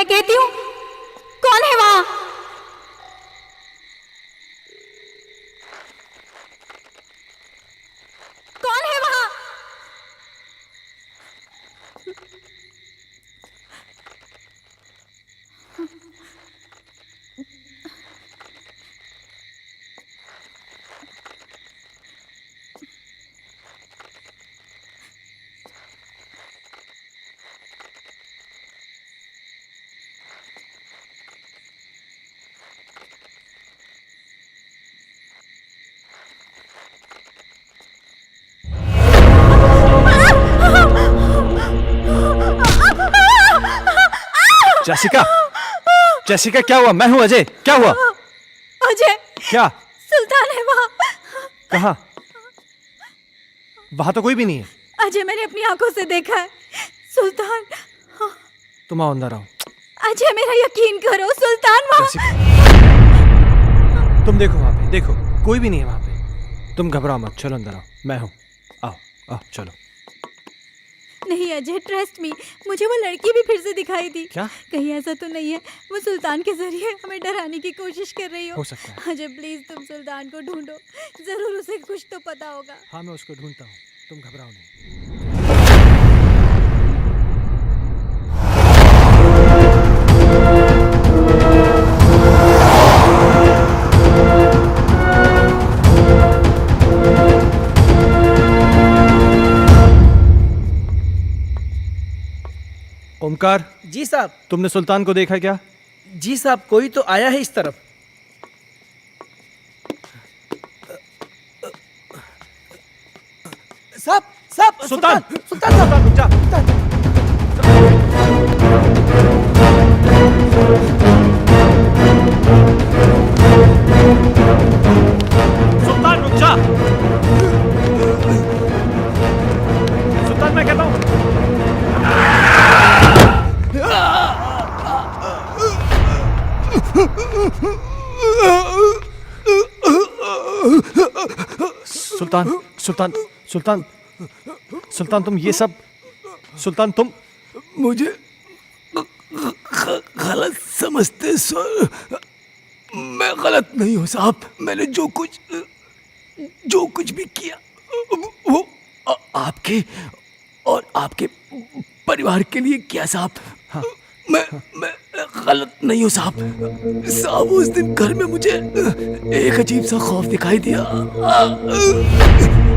कहती हूँ, कौन है वहां? कौन है वहां? जेसिका, जेसिका क्या हुआ? मैं हूं अजय, क्या हुआ? अजय, क्या? सुल्तान है वहां। कहाँ? वहां तो कोई भी नहीं है। अजय, मैंने अपनी आंखों से देखा है सुल्तान। तुम आओ अंदर आओ। अजय, मेरा यकीन करो, सुल्तान वहां। जेसिका, तुम देखो वहां पे, देखो कोई भी नहीं है वहां पे। तुम घबराओ मत, चलो अंदर आओ, मैं हूं। आओ आओ चलो। नहीं अजय, ट्रस्ट मी, मुझे वो लड़की भी फिर से दिखाई दी। क्या? कहीं ऐसा तो नहीं है वो सुल्तान के जरिए हमें डराने की कोशिश कर रही हो सकता है। अजय प्लीज, तुम सुल्तान को ढूंढो, जरूर उसे कुछ तो पता होगा। हाँ मैं उसको ढूंढता हूँ, तुम घबराओ नहीं। ओमकार। जी साहब। तुमने सुल्तान को देखा क्या? जी साहब, कोई तो आया है इस तरफ। साहब साहब, सुल्तान, सुल्तान साहब, रुक जा। सुल्तान रुक जा। सुल्तान मैं कहता हूँ। सुल्तान, सुल्तान, सुल्तान, सुल्तान तुम ये सब, सुल्तान तुम मुझे गलत समझते सर। मैं गलत नहीं हूँ साहब। मैंने जो कुछ भी किया वो आपके और आपके परिवार के लिए किया साहब। हाँ। मैं गलत नहीं हूँ साहब। साहब उस दिन घर में मुझे एक अजीब सा खौफ दिखाई दिया।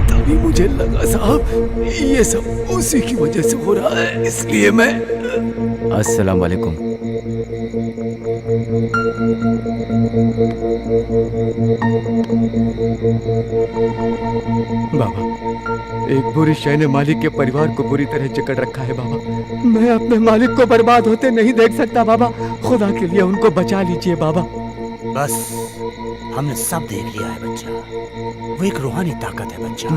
तभी मुझे लगा साहब ये सब उसी की वजह से हो रहा है, इसलिए मैं। अस्सलाम वालेकुम। बाबा, एक बुरी शय ने मालिक के परिवार को बुरी तरह जकड़ रखा है बाबा। मैं अपने मालिक को बर्बाद होते नहीं देख सकता बाबा। खुदा के लिए उनको बचा लीजिए बाबा। बस हमने सब देख लिया है बच्चा। वो एक रूहानी ताकत है बच्चा।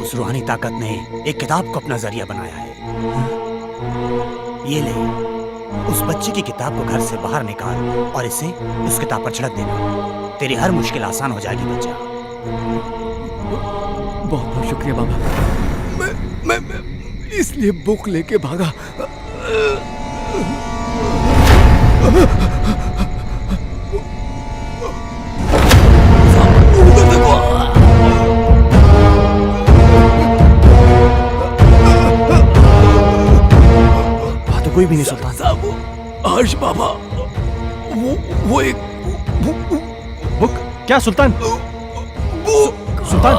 उस रूहानी ताकत ने एक किताब को अपना जरिया बनाया है। ये ले, उस बच्चे की किताब को घर से बाहर निकाल और इसे उस किताब पर छिड़क देना। तेरी हर मुश्किल आसान हो जाएगी बच्चा। बहुत बहुत शुक्रिया बाबा। मैं इसलिए बुक लेके भागा। वहां तो कोई भी नहीं सुल्तान। साहब, हर्ष बाबा, वो एक बुक? क्या सुल्तान? सुल्तान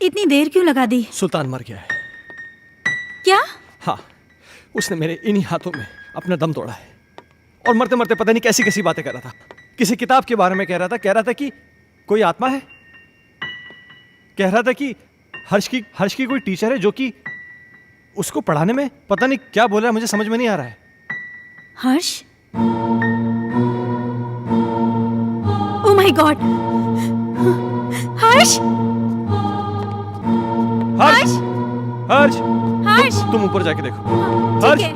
इतनी देर क्यों लगा दी? सुल्तान मर गया है। क्या? हाँ, उसने मेरे इन्हीं हाथों में अपना दम तोड़ा है। और मरते मरते पता नहीं कैसी कैसी बातें कर रहा था। किसी किताब के बारे में कह रहा था कि कोई आत्मा है। कह रहा था कि हर्ष की कोई टीचर है जो कि उसको पढ़ाने में पता नहीं क्या बोल रहा है, मुझे समझ में नहीं आ रहा है। हर्ष, ओह माय गॉड, हर्ष, हर्ष, हर्ष, हर्ष, तुम ऊपर जाके देखो। ठीक हर्ष, है।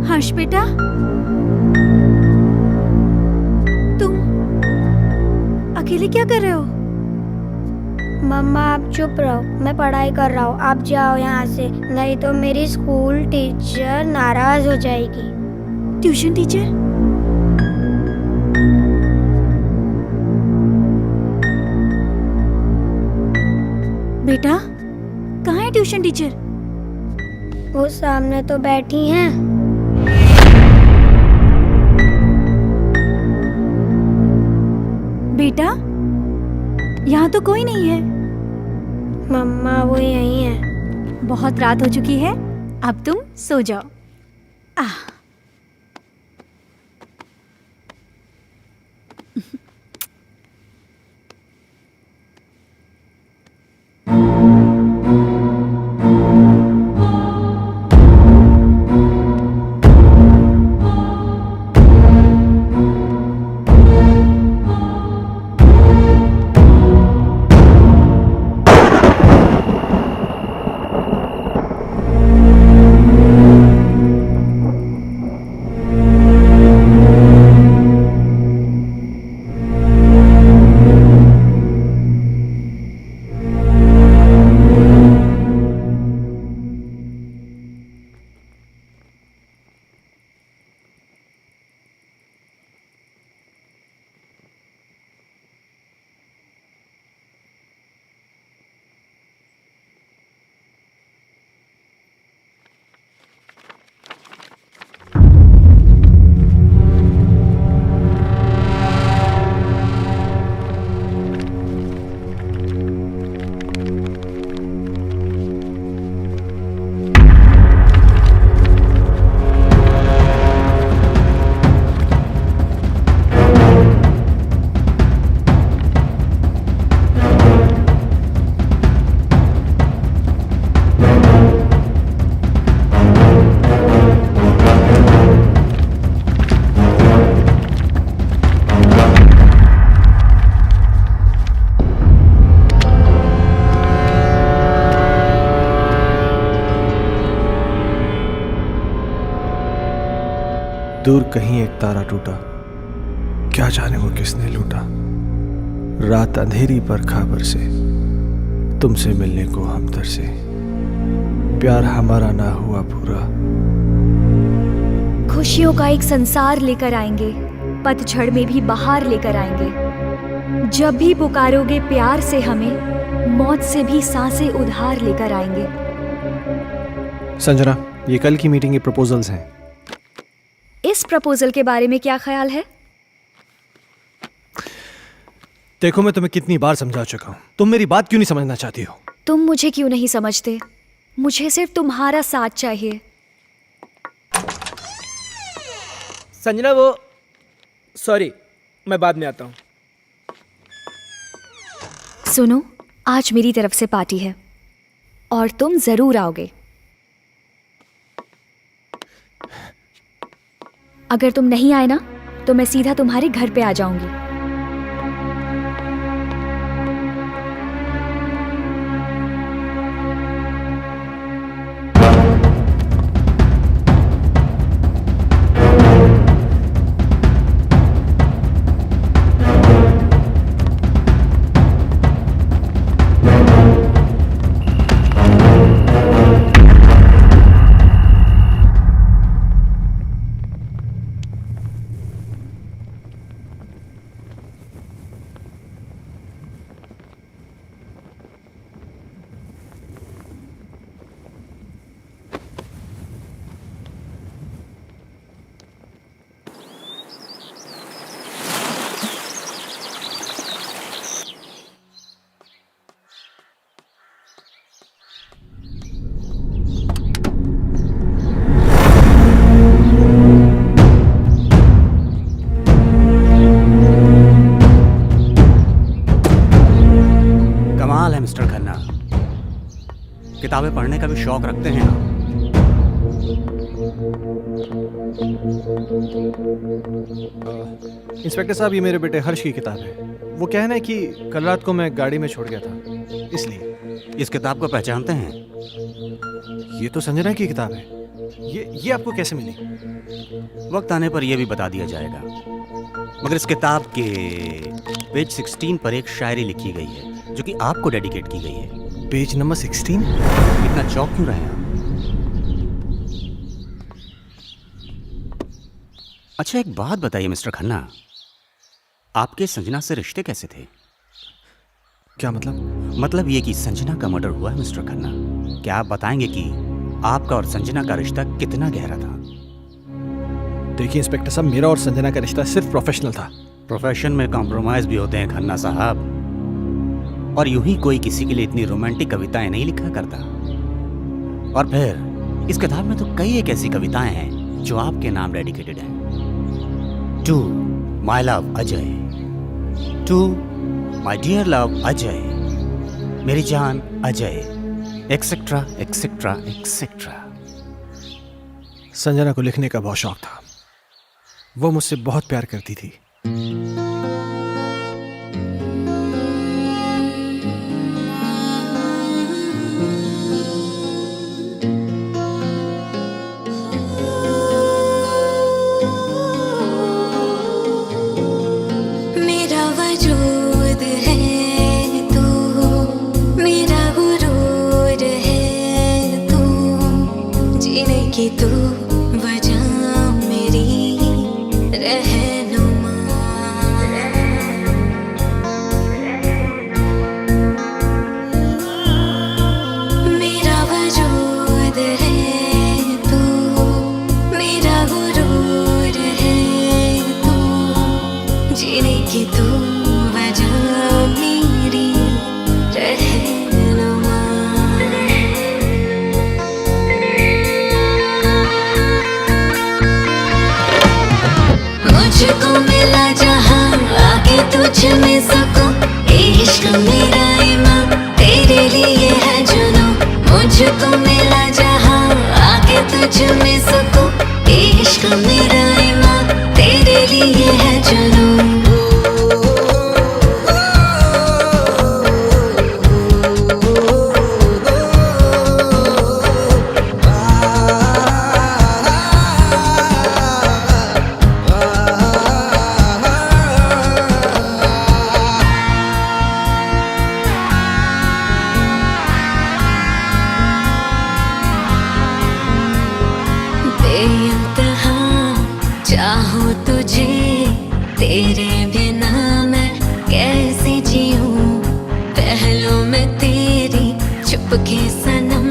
हर्ष बेटा, तुम अकेले क्या कर रहे हो? मम्मा आप चुप रहो, मैं पढ़ाई कर रहा हूँ। आप जाओ यहाँ से, नहीं तो मेरी स्कूल टीचर नाराज हो जाएगी। Tuition teacher? बेटा, कहाँ है ट्यूशन टीचर? वो सामने तो बैठी हैं। बेटा, यहाँ तो कोई नहीं है। मम्मा वो यहीं है। बहुत रात हो चुकी है, अब तुम सो जाओ। आह, दूर कहीं एक तारा टूटा, क्या जाने वो किसने लूटा। रात अंधेरी पर खबर से, तुमसे मिलने को हम तरसे। प्यार हमारा ना हुआ पूरा। खुशियों का एक संसार लेकर आएंगे, पतझड़ में भी बहार लेकर आएंगे। जब भी पुकारोगे प्यार से हमें, मौत से भी सांसें उधार लेकर आएंगे। संजना, ये कल की मीटिंग के प्रपोजल्स हैं। इस प्रपोजल के बारे में क्या ख्याल है? देखो, मैं तुम्हें कितनी बार समझा चुका हूं, तुम मेरी बात क्यों नहीं समझना चाहती हो? तुम मुझे क्यों नहीं समझते? मुझे सिर्फ तुम्हारा साथ चाहिए। संजना, वो सॉरी, मैं बाद में आता हूँ। सुनो, आज मेरी तरफ से पार्टी है और तुम जरूर आओगे। अगर तुम नहीं आए ना, तो मैं सीधा तुम्हारे घर पे आ जाऊंगी। पढ़ने का भी शौक रखते हैं आप। इंस्पेक्टर साहब, ये मेरे बेटे हर्ष की किताब है। वो कहना है कि कल रात को मैं गाड़ी में छोड़ गया था, इसलिए। इस किताब को पहचानते हैं? ये तो संजना की किताब है। ये आपको कैसे मिली? वक्त आने पर यह भी बता दिया जाएगा, मगर इस किताब के पेज 16 पर एक शायरी लिखी गई है जो कि आपको डेडिकेट की गई है। Page number 16? इतना चौंक क्यों रहे हैं आप? अच्छा, एक बात बताइए मिस्टर खन्ना, आपके संजना से रिश्ते कैसे थे? क्या मतलब? मतलब ये कि संजना का मर्डर हुआ है मिस्टर खन्ना। क्या आप बताएंगे कि आपका और संजना का रिश्ता कितना गहरा था? देखिए इंस्पेक्टर साहब, मेरा और संजना का रिश्ता सिर्फ प्रोफेशनल था। प्रोफेशन में कॉम्प्रोमाइज भी होते हैं खन्ना साहब, और यूं ही कोई किसी के लिए इतनी रोमांटिक कविताएं नहीं लिखा करता। और फिर इस किताब में तो कई एक ऐसी कविताएं हैं जो आपके नाम डेडिकेटेड हैं। To my love Ajay, to my dear love Ajay, मेरी जान Ajay, etcetera etcetera etcetera. Sanjana को लिखने का बहुत शौक था। वो मुझसे बहुत प्यार करती थी। मेरा वजूद है तू, मेरा गुरूर है तू, जीने की तू वजह मेरी रहनुमा। मेरा वजूद है तू, मेरा गुरूर है तू, जीने की तू वजह मेरी रहनुमा। मुझको मिला जहां आके तुझ में सकूं, इश्क मेरा ईमान तेरे लिए है जुनूं। मुझको मिला जहां आके तुझ में सकूं, इश्क मेरा ईमान तेरे लिए है जुनूं। बेइंतहा चाहूं तुझे, तेरे बिना मैं कैसे जीऊं। पहलों में तेरी चुपके सनम,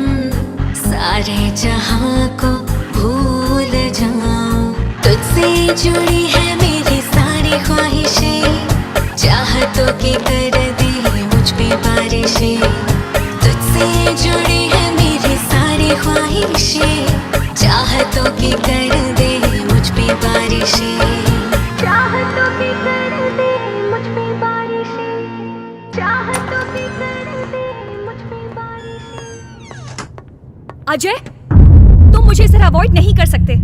सारे जहां को भूल जाऊं। तुझसे जुड़ी है मेरी सारी ख्वाहिशें, चाहतों की कर दे मुझ पे बारिशें। तुझसे जुड़ी है मेरी सारी ख्वाहिशें, चाहतों की कर दे मुझ पे बारिशें। चाहतों की कर दे मुझ पे बारिशें, चाहतों की कर दे मुझ पे बारिशें। अजय, तुम मुझे इस तरह अवॉइड नहीं कर सकते।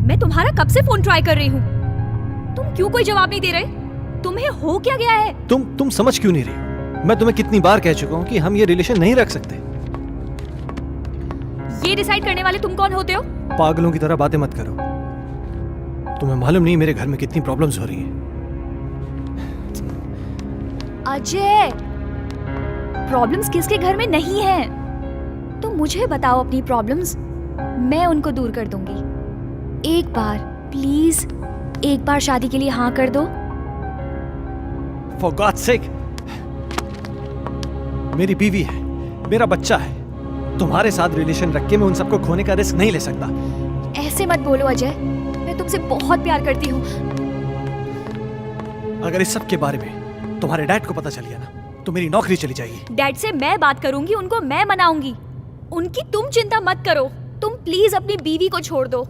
मैं तुम्हारा कब से फोन ट्राई कर रही हूँ, तुम क्यों कोई जवाब नहीं दे रहे? तुम्हें हो क्या गया है? तुम समझ क्यों नहीं रही? मैं तुम्हें कितनी बार कह चुका हूँ कि हम ये रिलेशन नहीं रख सकते। ये डिसाइड करने वाले तुम कौन होते हो? पागलों की तरह बातें मत करो। तुम्हें मालूम नहीं मेरे घर में कितनी प्रॉब्लम्स हो रही हैं। अजय, प्रॉब्लम्स किसके घर में नहीं है? तुम मुझे बताओ अपनी प्रॉब्लम्स, मैं उनको दूर कर दूंगी। एक बार प्लीज, एक बार शादी के लिए हाँ कर दो। For God's sake, मेरी बीवी है, मेरा बच्चा है। तुम्हारे साथ रिलेशन रख के मैं उन सबको खोने का रिस्क नहीं ले सकता। ऐसे मत बोलो अजय, मैं तुमसे बहुत प्यार करती हूँ। अगर इस सब के बारे में तुम्हारे डैड को पता चल गया ना, तो मेरी नौकरी चली जाएगी। डैड से मैं बात करूंगी, उनको मैं मनाऊंगी। उनकी तुम चिंता मत करो। तुम प्लीज अपनी बीवी को छोड़ दो।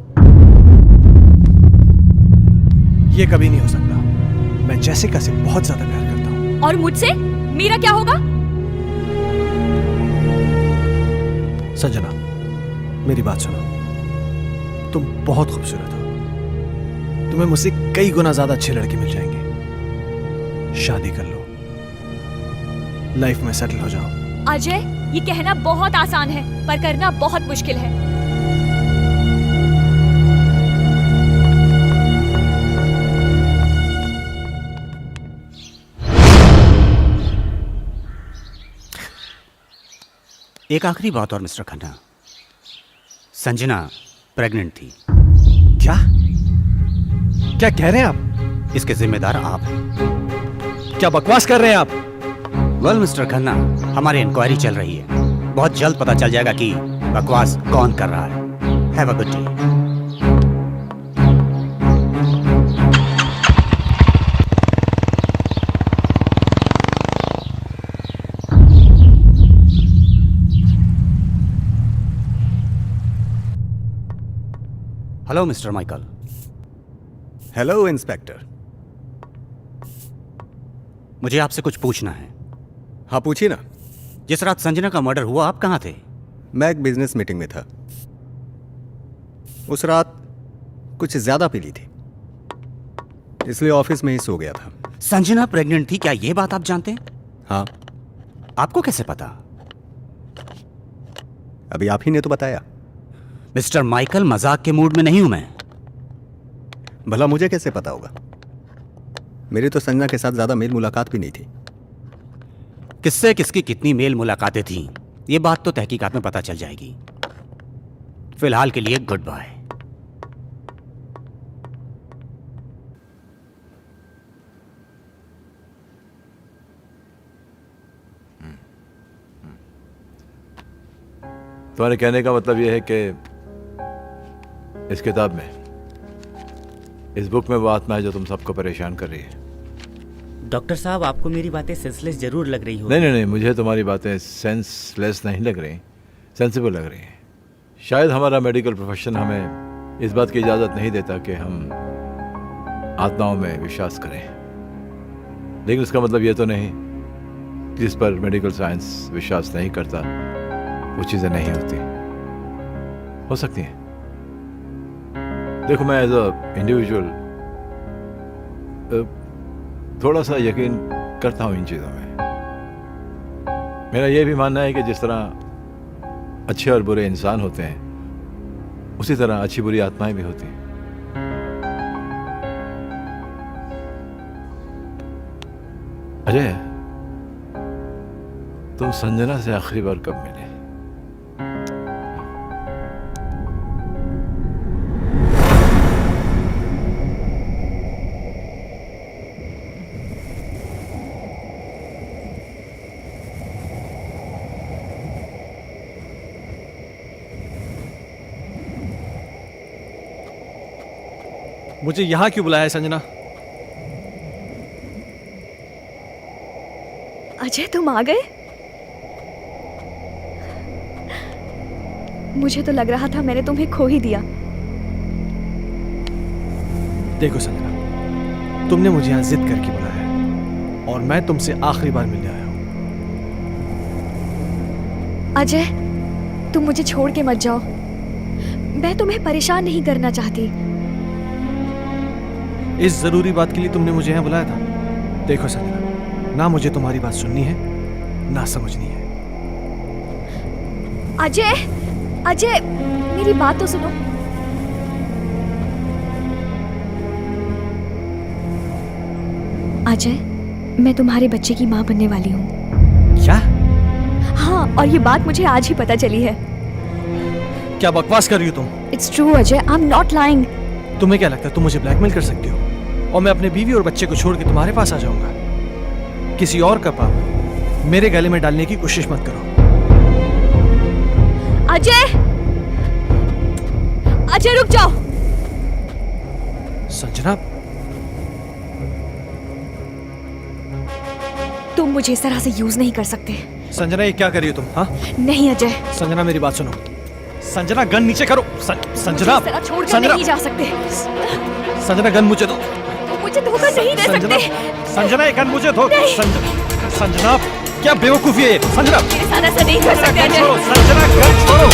ये कभी नहीं हो सकता। मैं जैसिका से बहुत ज्यादा प्यार करता हूँ। और मुझसे मेरा क्या होगा? संजना, मेरी बात सुनो। तुम बहुत खूबसूरत हो। तुम्हें मुझसे कई गुना ज्यादा अच्छे लड़के मिल जाएंगे। शादी कर लो, लाइफ में सेटल हो जाओ। अजय, ये कहना बहुत आसान है पर करना बहुत मुश्किल है। एक आखिरी बात और मिस्टर खन्ना, संजना प्रेग्नेंट थी। क्या क्या कह रहे हैं आप? इसके जिम्मेदार आप हैं। क्या बकवास कर रहे हैं आप? वेल मिस्टर खन्ना, हमारी इंक्वायरी चल रही है। बहुत जल्द पता चल जाएगा कि बकवास कौन कर रहा है। Have a good day. Hello mister Michael. Hello inspector. मुझे आपसे कुछ पूछना है। हाँ पूछिए ना। जिस रात संजना का मर्डर हुआ आप कहाँ थे? मैं एक बिजनेस मीटिंग में था। उस रात कुछ ज्यादा पी ली थी, इसलिए ऑफिस में ही सो गया था। संजना प्रेग्नेंट थी, क्या यह बात आप जानते हैं? हाँ। आपको कैसे पता? अभी आप ही ने तो बताया। मिस्टर माइकल, मजाक के मूड में नहीं हूं मैं। भला मुझे कैसे पता होगा? मेरी तो संजना के साथ ज्यादा मेल मुलाकात भी नहीं थी। किससे किसकी कितनी मेल मुलाकातें थीं, ये बात तो तहकीकात में पता चल जाएगी। फिलहाल के लिए गुड बाय। तुम्हारे कहने का मतलब यह है कि इस किताब में, इस बुक में वो आत्मा है जो तुम सबको परेशान कर रही है। डॉक्टर साहब, आपको मेरी बातें सेंसलेस जरूर लग रही हो। नहीं, मुझे तुम्हारी बातें सेंसलेस नहीं लग रही, सेंसिबल लग रही हैं। शायद हमारा मेडिकल प्रोफेशन हमें इस बात की इजाज़त नहीं देता कि हम आत्माओं में विश्वास करें, लेकिन उसका मतलब ये तो नहीं कि जिस पर मेडिकल साइंस विश्वास नहीं करता वो चीज़ें नहीं होती। हो सकती हैं। देखो, मैं एज अ इंडिविजुअल थोड़ा सा यकीन करता हूँ इन चीज़ों में। मेरा यह भी मानना है कि जिस तरह अच्छे और बुरे इंसान होते हैं, उसी तरह अच्छी बुरी आत्माएं भी होती हैं। अजय, तुम संजना से आखिरी बार कब मिले? मुझे यहां क्यों बुलाया है संजना? अजय, तुम आ गए? मुझे तो लग रहा था मैंने तुम्हें खो ही दिया। देखो संजना, तुमने मुझे यहां जिद करके बुलाया है और मैं तुमसे आखिरी बार मिलने आया हूं। अजय, तुम मुझे छोड़ के मत जाओ। मैं तुम्हें परेशान नहीं करना चाहती। इस जरूरी बात के लिए तुमने मुझे यहाँ बुलाया था? देखो संजना, ना मुझे तुम्हारी बात सुननी है ना समझनी है। अजय, अजय, मेरी बात तो सुनो। अजय, मैं तुम्हारे बच्चे की माँ बनने वाली हूँ। क्या? हाँ, और ये बात मुझे आज ही पता चली है। क्या बकवास कर रही हो तुम? It's true Ajay, I am not lying. तुम्हें क्या लगता है तुम मुझे ब्लैकमेल कर सकती हो और मैं अपने बीवी और बच्चे को छोड़ के तुम्हारे पास आ जाऊंगा? किसी और का पाप मेरे गले में डालने की कोशिश मत करो। अजय, अजय रुक जाओ। संजना, तुम मुझे इस तरह से यूज नहीं कर सकते। संजना, ये क्या कर रही हो तुम? हाँ? नहीं अजय। संजना, मेरी बात सुनो। संजना, गन नीचे करो। संजना, इस तरह छोड़कर नहीं जा सकते। संजना, गन मुझे दो। मुझे धोखा नहीं दे सकते। संजना, ये गन मुझे दो। संजना, क्या बेवकूफी है? संजना, मेरे साथ ऐसा नहीं कर सकते अजय। संजना, गन छोड़ो।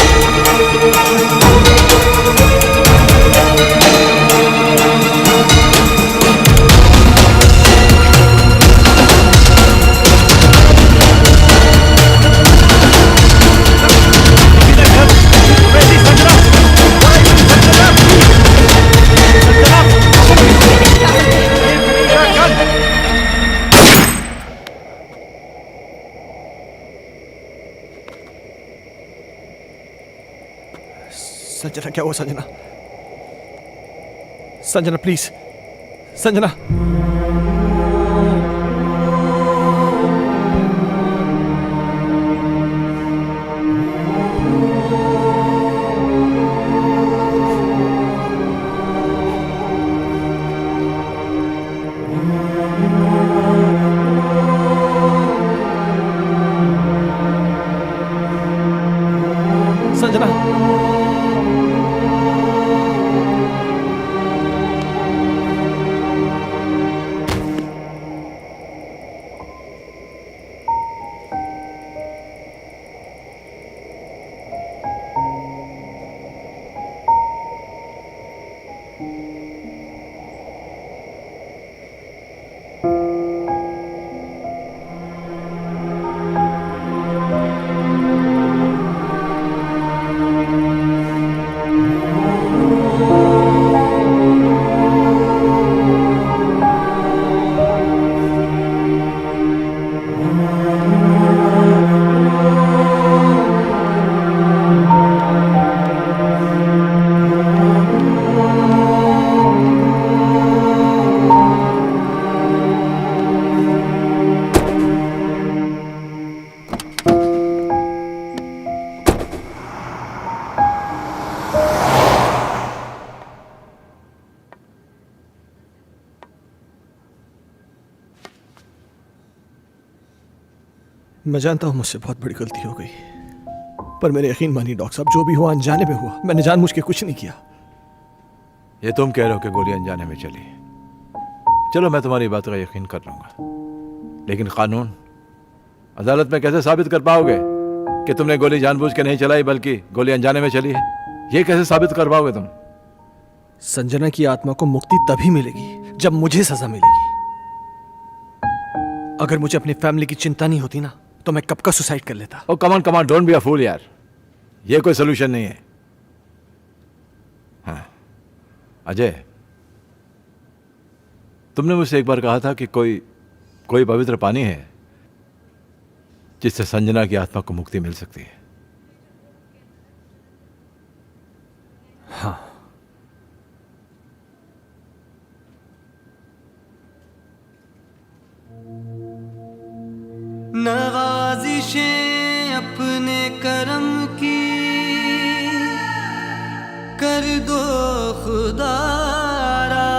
संजना क्या हुआ संजना? संजना प्लीज, संजना। संजना मैं जानता हूं मुझसे बहुत बड़ी गलती हो गई, पर मेरे यकीन मानिए डॉक्टर साहब, जो भी हुआ अनजाने में हुआ। मैंने जानबूझ के कुछ नहीं किया। ये तुम कह रहे हो कि गोली अनजाने में चली। चलो मैं तुम्हारी बात का यकीन कर लूंगा, लेकिन कानून अदालत में कैसे साबित कर पाओगे कि तुमने गोली जानबूझ के नहीं चलाई बल्कि गोली अनजाने में चली है? ये कैसे साबित कर पाओगे तुम? संजना की आत्मा को मुक्ति तभी मिलेगी जब मुझे सजा मिलेगी। अगर मुझे अपनी फैमिली की चिंता नहीं होती ना, तो मैं कब का सुसाइड कर लेता। ओ कमान कमान, डोंट बी अ फूल यार, ये कोई सोल्यूशन नहीं है। हाँ अजय, तुमने मुझसे एक बार कहा था कि कोई पवित्र पानी है जिससे संजना की आत्मा को मुक्ति मिल सकती है। हाँ, नवाजिशें अपने करम की कर दो खुदारा,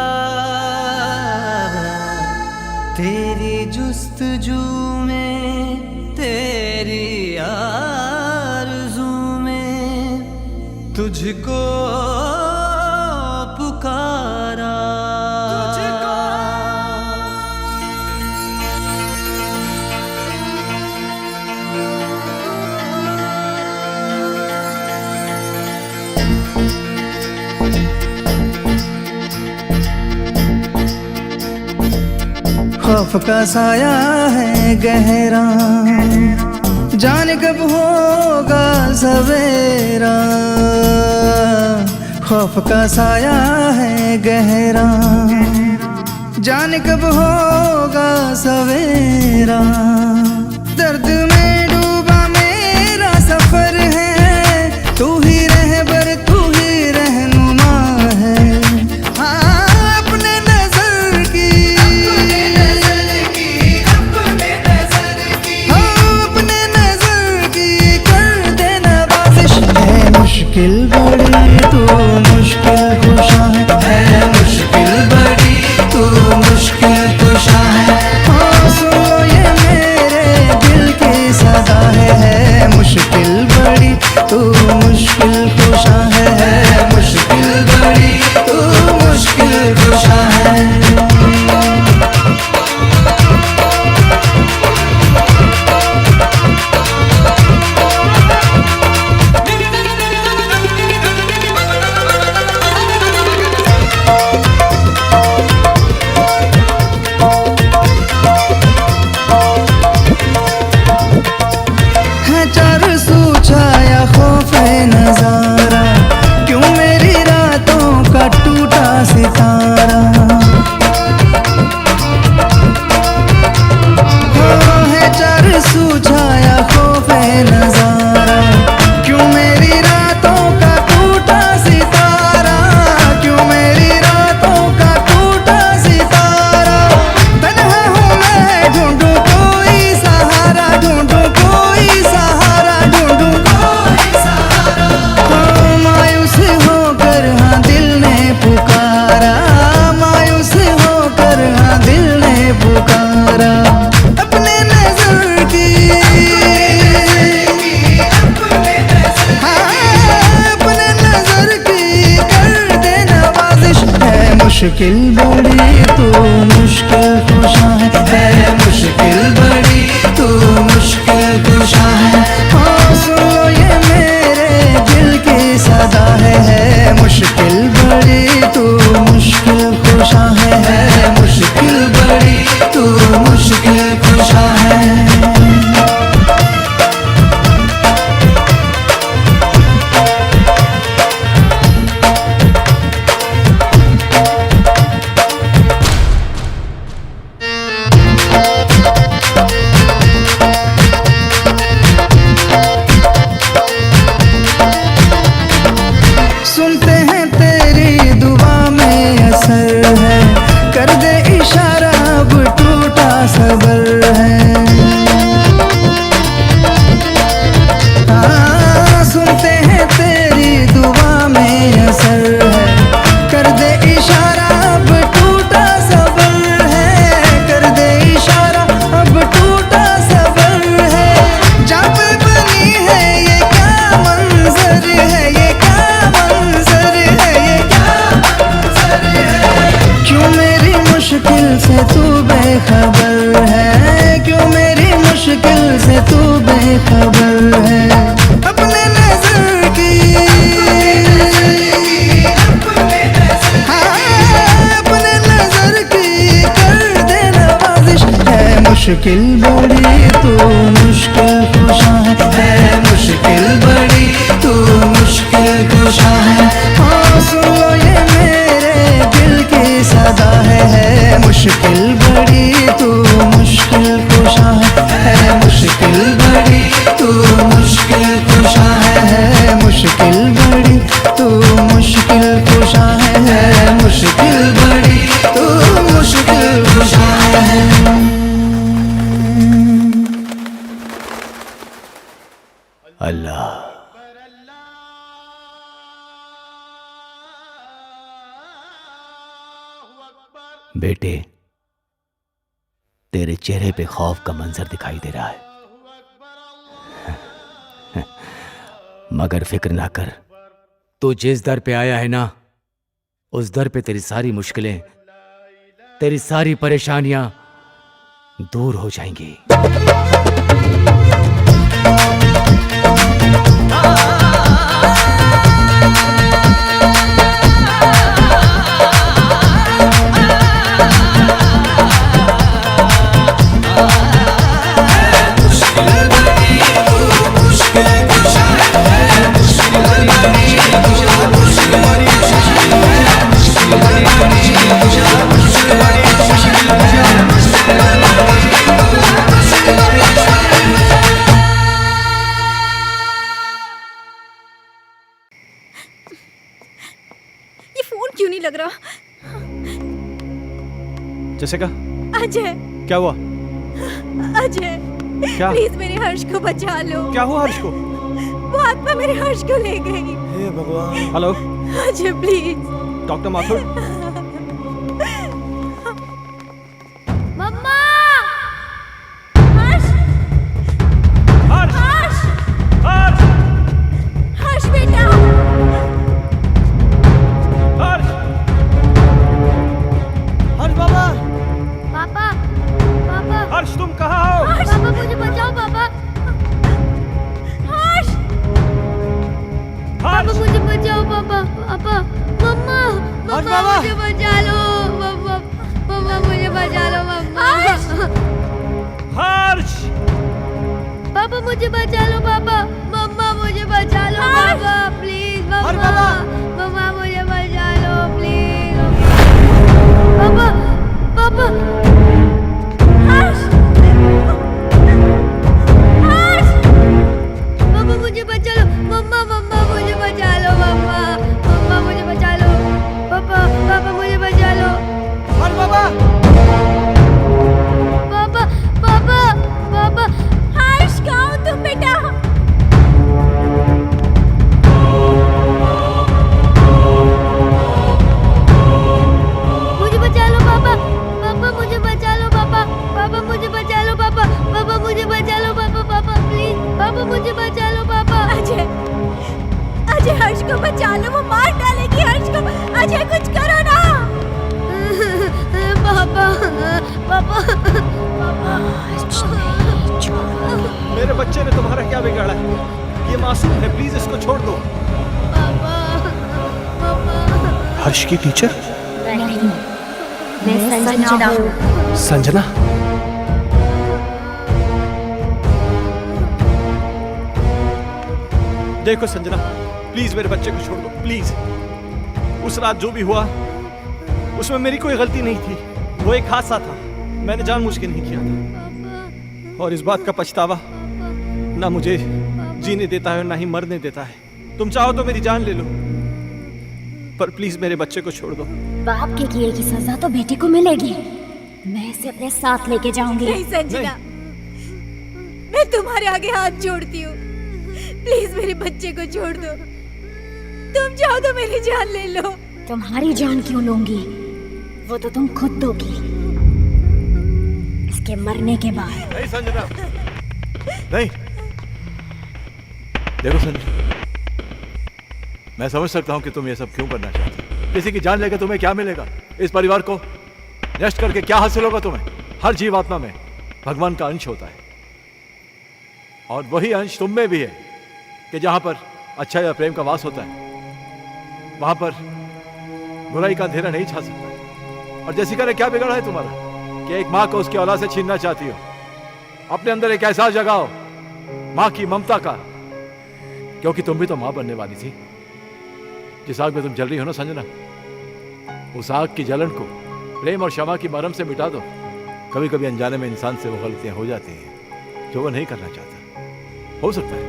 तेरी जुस्तजू में तेरी आरज़ू में तुझको पुकारा। खौफ का साया है गहरा, जाने कब होगा सवेरा। खौफ का साया है गहरा, जाने कब होगा सवेरा। दर्द में डूबा मेरा सफर है, तू ही रहबर तू ही रहनुमा है। हाँ अपने नजर की, अपने नजर की कर देना बाजिश। है मुश्किल बड़ी तू मुश्किल कुशा है, मुश्किल बड़ी तू मुश्किल कुशा है। हाँ सुनो ये मेरे दिल की सदा है, मुश्किल बड़ी तू मुश्किल कुशा है, मुश्किल बड़ी तू मुश्किल कुशा है। मुश्किल बड़ी तू मुश्किल कुशा है मुश्किल बड़ी तू मुश्किल कुशा है। हाँ सुन लो ये मेरे दिल की सदा है मुश्किल बड़ी तू मुश्किल कुशा है मुश्किल बड़ी तू मुश्किल कुशा है। सुनते हैं तेरी दुआ में असर है कर दे इशारा अब टूटा सबर है। हाँ सुनते हैं तेरी दुआ में असर है कर दे इशारा अब टूटा सबर है कर दे इशारा अब टूटा सबर है। जब बनी है ये क्या मंजर है ये क्या मंजर है ये क्या मंजर है। क्यों मेरी मुश्किल से तू बेखबर है क्यों मेरी मुश्किल से तू बेखबर है। अपने नजर की हाँ अपने नजर की कर दे नवाजिश है मुश्किल बड़ी तू मुश्किल कुशा है मुश्किल बड़ी तू मुश्किल कुशा है। हाँ सुन लो ये मेरे दिल की सदा है मुश्किल बड़ी तू मुश्किल कुशा है मुश्किल बड़ी तू मुश्किल कुशा है मुश्किल बड़ी तू मुश्किल कुशा है मुश्किल बड़ी तू मुश्किल कुशा है। अल्लाह बेटे तेरे चेहरे पे खौफ का मंजर दिखाई दे रहा है मगर फिक्र ना कर तू जिस दर पे आया है ना उस दर पे तेरी सारी मुश्किलें तेरी सारी परेशानियां दूर हो जाएंगी। ये फोन क्यों नहीं लग रहा? जैसिका अजय क्या हुआ? अजय क्या? प्लीज मेरे हर्ष को बचा लो। क्या हुआ हर्ष को? वो आत्मा मेरे हर्ष को ले गई। हे भगवान। Hello Ajay please. Doctor Mathur मम्मा हर्ष हर्ष हर्ष हर्ष बेटा हर्ष हर्ष बाबा पापा पापा हर्ष तुम कहाँ हो? पापा मुझे बचाओ पापा हर्ष पापा मुझे बचाओ पापा पापा मम्मा मम्मा मुझे बचा लो मम्मा मम्मा मुझे बचा लो मम्मा हर्ष पापा मुझे बचा लो पापा मम्मा मुझे बचा लो पापा प्लीज मम्मा मम्मा मुझे बचा लो प्लीज पापा पापा हर्ष हर्ष पापा मुझे बचा लो मम्मा मम्मा मुझे बचा लो मम्मा मम्मा मुझे बचा लो पापा पापा मुझे बचा लो हर्ष बाबा पापा पापा पापा हर्ष कहाँ हो तुम बेटा? मुझे बचा लो पापा पापा मुझे बचा लो पापा पापा मुझे बचा लो पापा पापा मुझे बचा लो पापा पापा प्लीज पापा मुझे बचा लो पापा अजय अजय हर्ष को बचा लो वो मार डालेगी हर्ष को। अजय कुछ करो ना। पापा पापा मेरे बच्चे ने तुम्हारा क्या बिगाड़ा है? ये मासूम है, प्लीज इसको छोड़ दो। हर्ष की टीचर? नहीं, मैं संजना हूँ। संजना? देखो संजना, प्लीज मेरे बच्चे को छोड़ दो, प्लीज। उस रात जो भी हुआ उसमें मेरी कोई गलती नहीं थी, वो एक हादसा था, मैंने जानबूझ के नहीं किया था। और इस बात का पछतावा ना मुझे जीने देता है और ना ही मरने देता है। तुम चाहो तो मेरी जान ले लो, पर प्लीज मेरे बच्चे को छोड़ दो। बाप के किए की सजा तो बेटे को मिलेगी। मैं इसे अपने साथ लेके जाऊंगी। नहीं संजना, मैं तुम्हारे आगे हाथ जोड़ती हूँ, प्लीज मेरे बच्चे को छोड़ दो। तुम चाहो तो मेरी जान ले लो। तुम्हारी जान क्यों लूंगी? वो तो तुम खुद दोगी इसके मरने के बाद। नहीं संजना, नहीं। देखो संजना, मैं समझ सकता हूं कि तुम ये सब क्यों करना चाहती हो। किसी की जान लेकर तुम्हें क्या मिलेगा? इस परिवार को नष्ट करके क्या हासिल होगा तुम्हें? हर जीवात्मा में भगवान का अंश होता है, और वही अंश तुम में भी है कि जहां पर अच्छा या प्रेम का वास होता है वहां पर बुराई का अंधेरा नहीं छा सकता। और जैसिका ने क्या बिगाड़ा है तुम्हारा कि एक माँ को उसकी औलाद से छीनना चाहती हो? अपने अंदर एक एहसास जगाओ माँ की ममता का, क्योंकि तुम भी तो माँ बनने वाली थी। जिस आग में तुम जल रही हो ना संजना, उस आग की जलन को प्रेम और क्षमा की मरहम से मिटा दो। कभी कभी अनजाने में इंसान से वो गलतियां हो जाती हैं जो वो नहीं करना चाहता। हो सकता है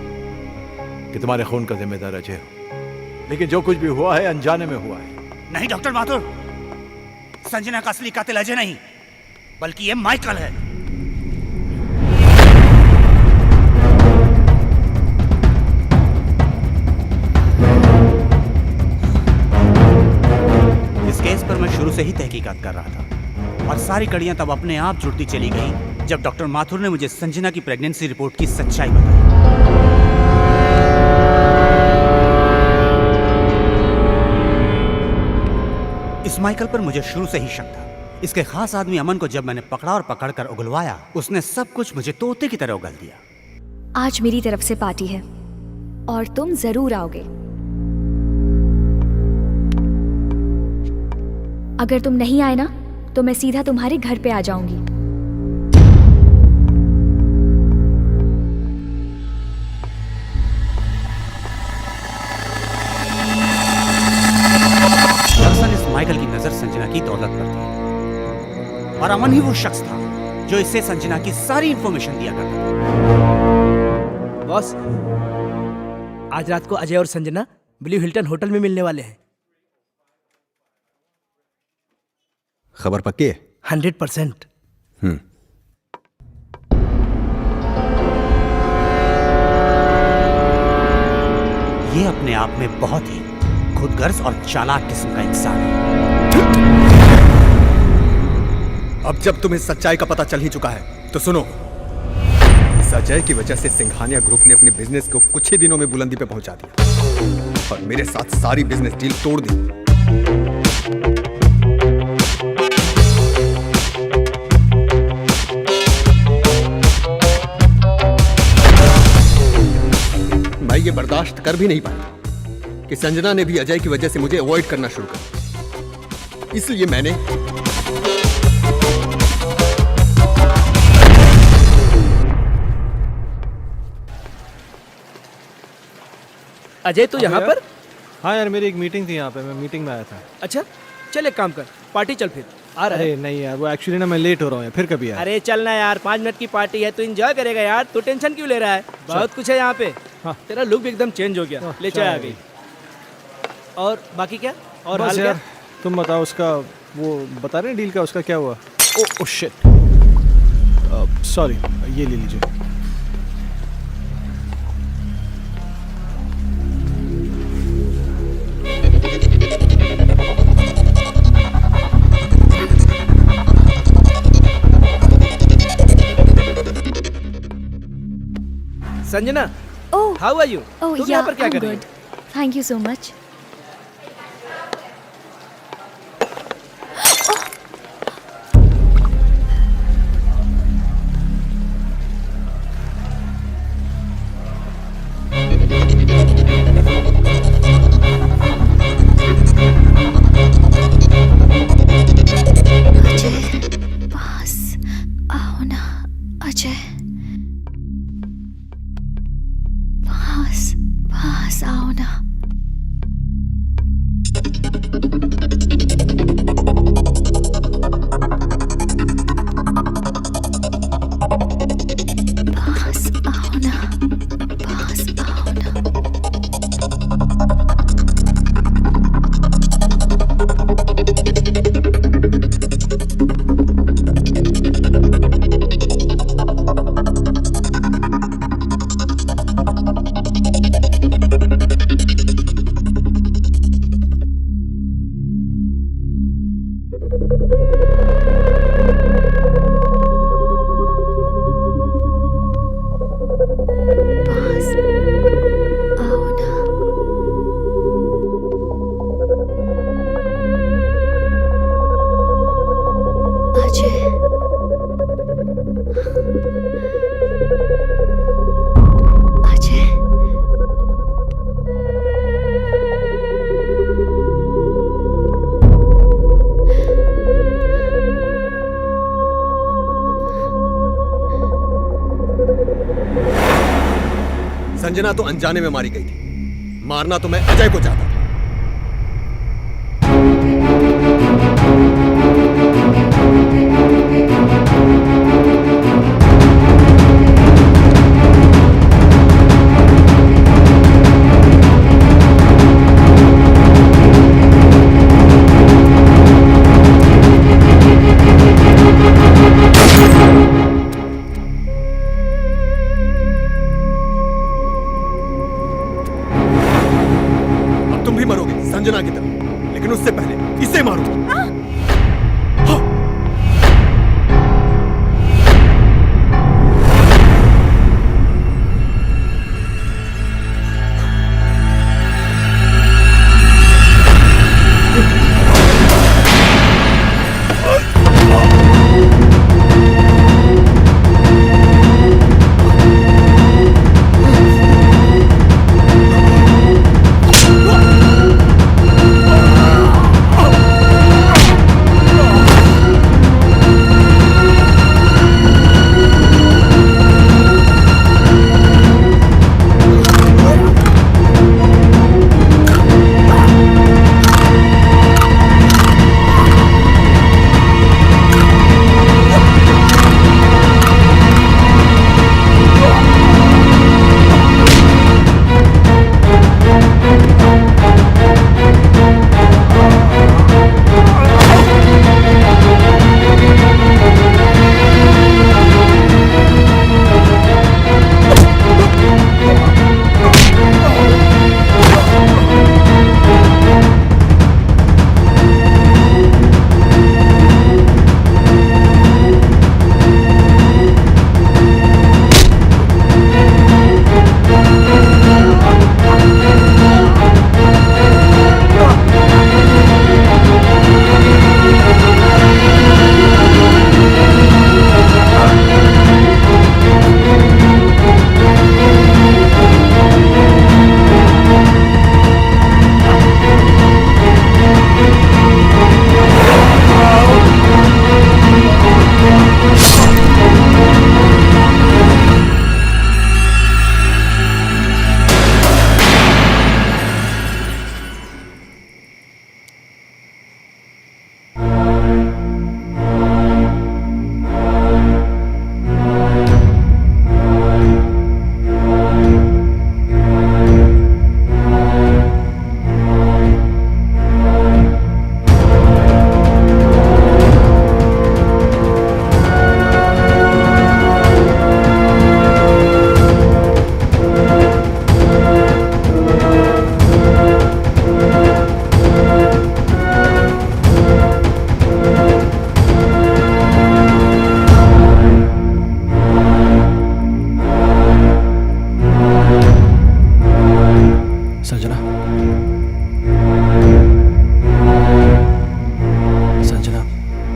कि तुम्हारे खून का जिम्मेदार अजय हो, लेकिन जो कुछ भी हुआ है अनजाने में हुआ है। नहीं डॉक्टर माथुर, संजना का असली कातिल अजय नहीं बल्कि ये माइकल है। इस केस पर मैं शुरू से ही तहकीकात कर रहा था और सारी कड़ियां तब अपने आप जुड़ती चली गई जब डॉक्टर माथुर ने मुझे संजना की प्रेगनेंसी रिपोर्ट की सच्चाई बताई। इस माइकल पर मुझे शुरू से ही शक था। इसके खास आदमी अमन को जब मैंने पकड़ा और पकड़कर उगलवाया, उसने सब कुछ मुझे तोते की तरह उगल दिया। आज मेरी तरफ से पार्टी है और तुम जरूर आओगे। अगर तुम नहीं आए ना तो मैं सीधा तुम्हारे घर पे आ जाऊंगी। दरअसल इस माइकल की नजर संजना की दौलत पर थी और अमन ही वो शख्स था जो इससे संजना की सारी इंफॉर्मेशन दिया करता था। बॉस, आज रात को अजय और संजना ब्लू हिल्टन होटल में मिलने वाले हैं। खबर पक्की है? 100%। ये अपने आप में बहुत ही खुदगर्ज और चालाक किस्म का इंसान है। अब जब तुम्हें सच्चाई का पता चल ही चुका है तो सुनो। अजय की वजह से सिंघानिया ग्रुप ने अपने बिजनेस को कुछ ही दिनों में बुलंदी पे पहुंचा दिया और मेरे साथ सारी बिजनेस डील तोड़ दी। मैं ये बर्दाश्त कर भी नहीं पाया कि संजना ने भी अजय की वजह से मुझे अवॉइड करना शुरू कर दिया। इसलिए मैंने अजय तो यहाँ पर? हाँ यार, मेरी एक मीटिंग थी यहाँ पे, मैं मीटिंग में आया था। अच्छा चल, एक काम कर, पार्टी चल फिर। आ रहा है? अरे नहीं यार, वो एक्चुअली ना मैं लेट हो रहा हूँ यार, फिर कभी यार। अरे चलना यार, 5 मिनट की पार्टी है, तू एंजॉय करेगा यार, तू टेंशन क्यों ले रहा है? बहुत कुछ है यहाँ पे। हाँ। तेरा लुक भी एकदम चेंज हो गया, ले चाय आ गई। और बाकी क्या? और हाल क्या? तुम बताओ, उसका वो बता रहे हैं डील का, उसका क्या हुआ? ओ शिट, सॉरी, ये ले लीजिए। Sanjana, oh, how are you? Oh तुम यहाँ पर क्या कर रही good. Thank you so much. पास आओ ना, पास आओ ना। पास आओ ना। अजय, अजय, संजना तो अनजाने में मारी गई थी, मारना तो मैं अजय को चाहता था। तुम भी मरोगे संजना की तरह, लेकिन उससे पहले इसे मारूंगा।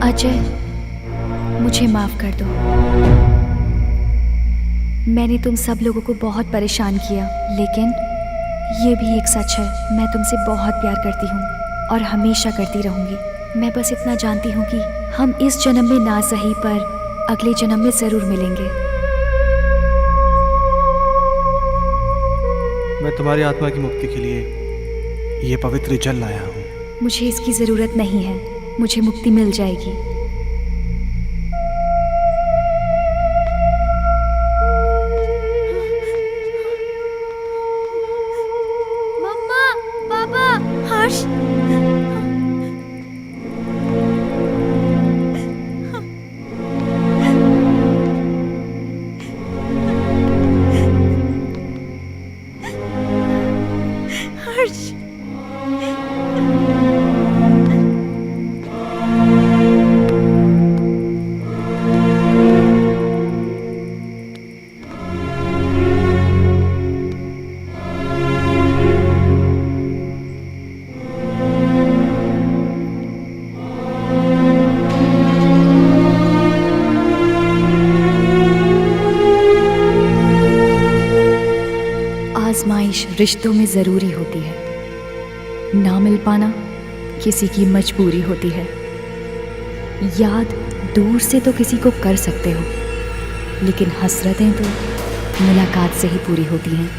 अजय, मुझे माफ कर दो। मैंने तुम सब लोगों को बहुत परेशान किया, लेकिन ये भी एक सच है, मैं तुमसे बहुत प्यार करती हूँ और हमेशा करती रहूँगी। मैं बस इतना जानती हूँ कि हम इस जन्म में ना सही पर अगले जन्म में ज़रूर मिलेंगे। मैं तुम्हारी आत्मा की मुक्ति के लिए ये पवित्र जल लाया हूँ। मुझे इसकी ज़रूरत नहीं है, मुझे मुक्ति मिल जाएगी। मम्मा, पापा, हर्ष। आजमाइश रिश्तों में ज़रूरी होती है, ना मिल पाना किसी की मजबूरी होती है। याद दूर से तो किसी को कर सकते हो, लेकिन हसरतें तो मुलाकात से ही पूरी होती हैं।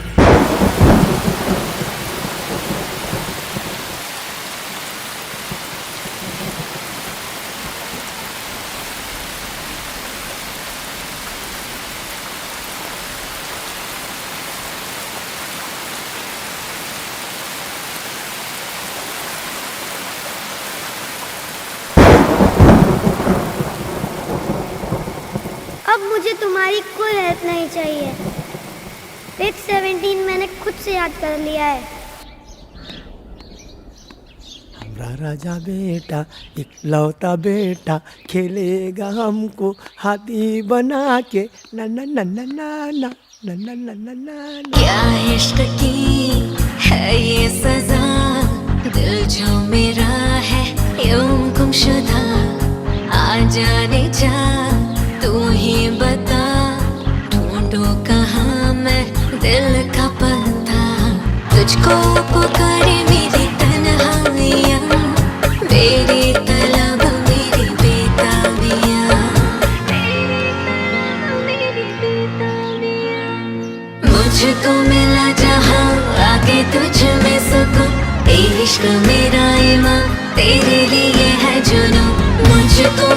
अब मुझे तुम्हारी कोई हेल्प नहीं चाहिए। पेज 17 मैंने खुद से याद कर लिया है। हमारा राजा बेटा इकलौता बेटा खेलेगा हमको हाथी बना के ना ना ना ना ना ना ना ना ना ना ना। क्या इश्क की है ये सजा, दिल जो मेरा है यूं गुमशुदा, आ जाने जा तू ही बता, ढूंढूं कहाँ मैं दिल का पता, तुझको पुकारे मेरी तन्हाइयाँ, मेरी तलब मेरी बेताबियाँ, मुझको मिला जहाँ आके तुझ में सुकून, इश्क मेरा ईमान तेरे लिए है जुनून, मुझको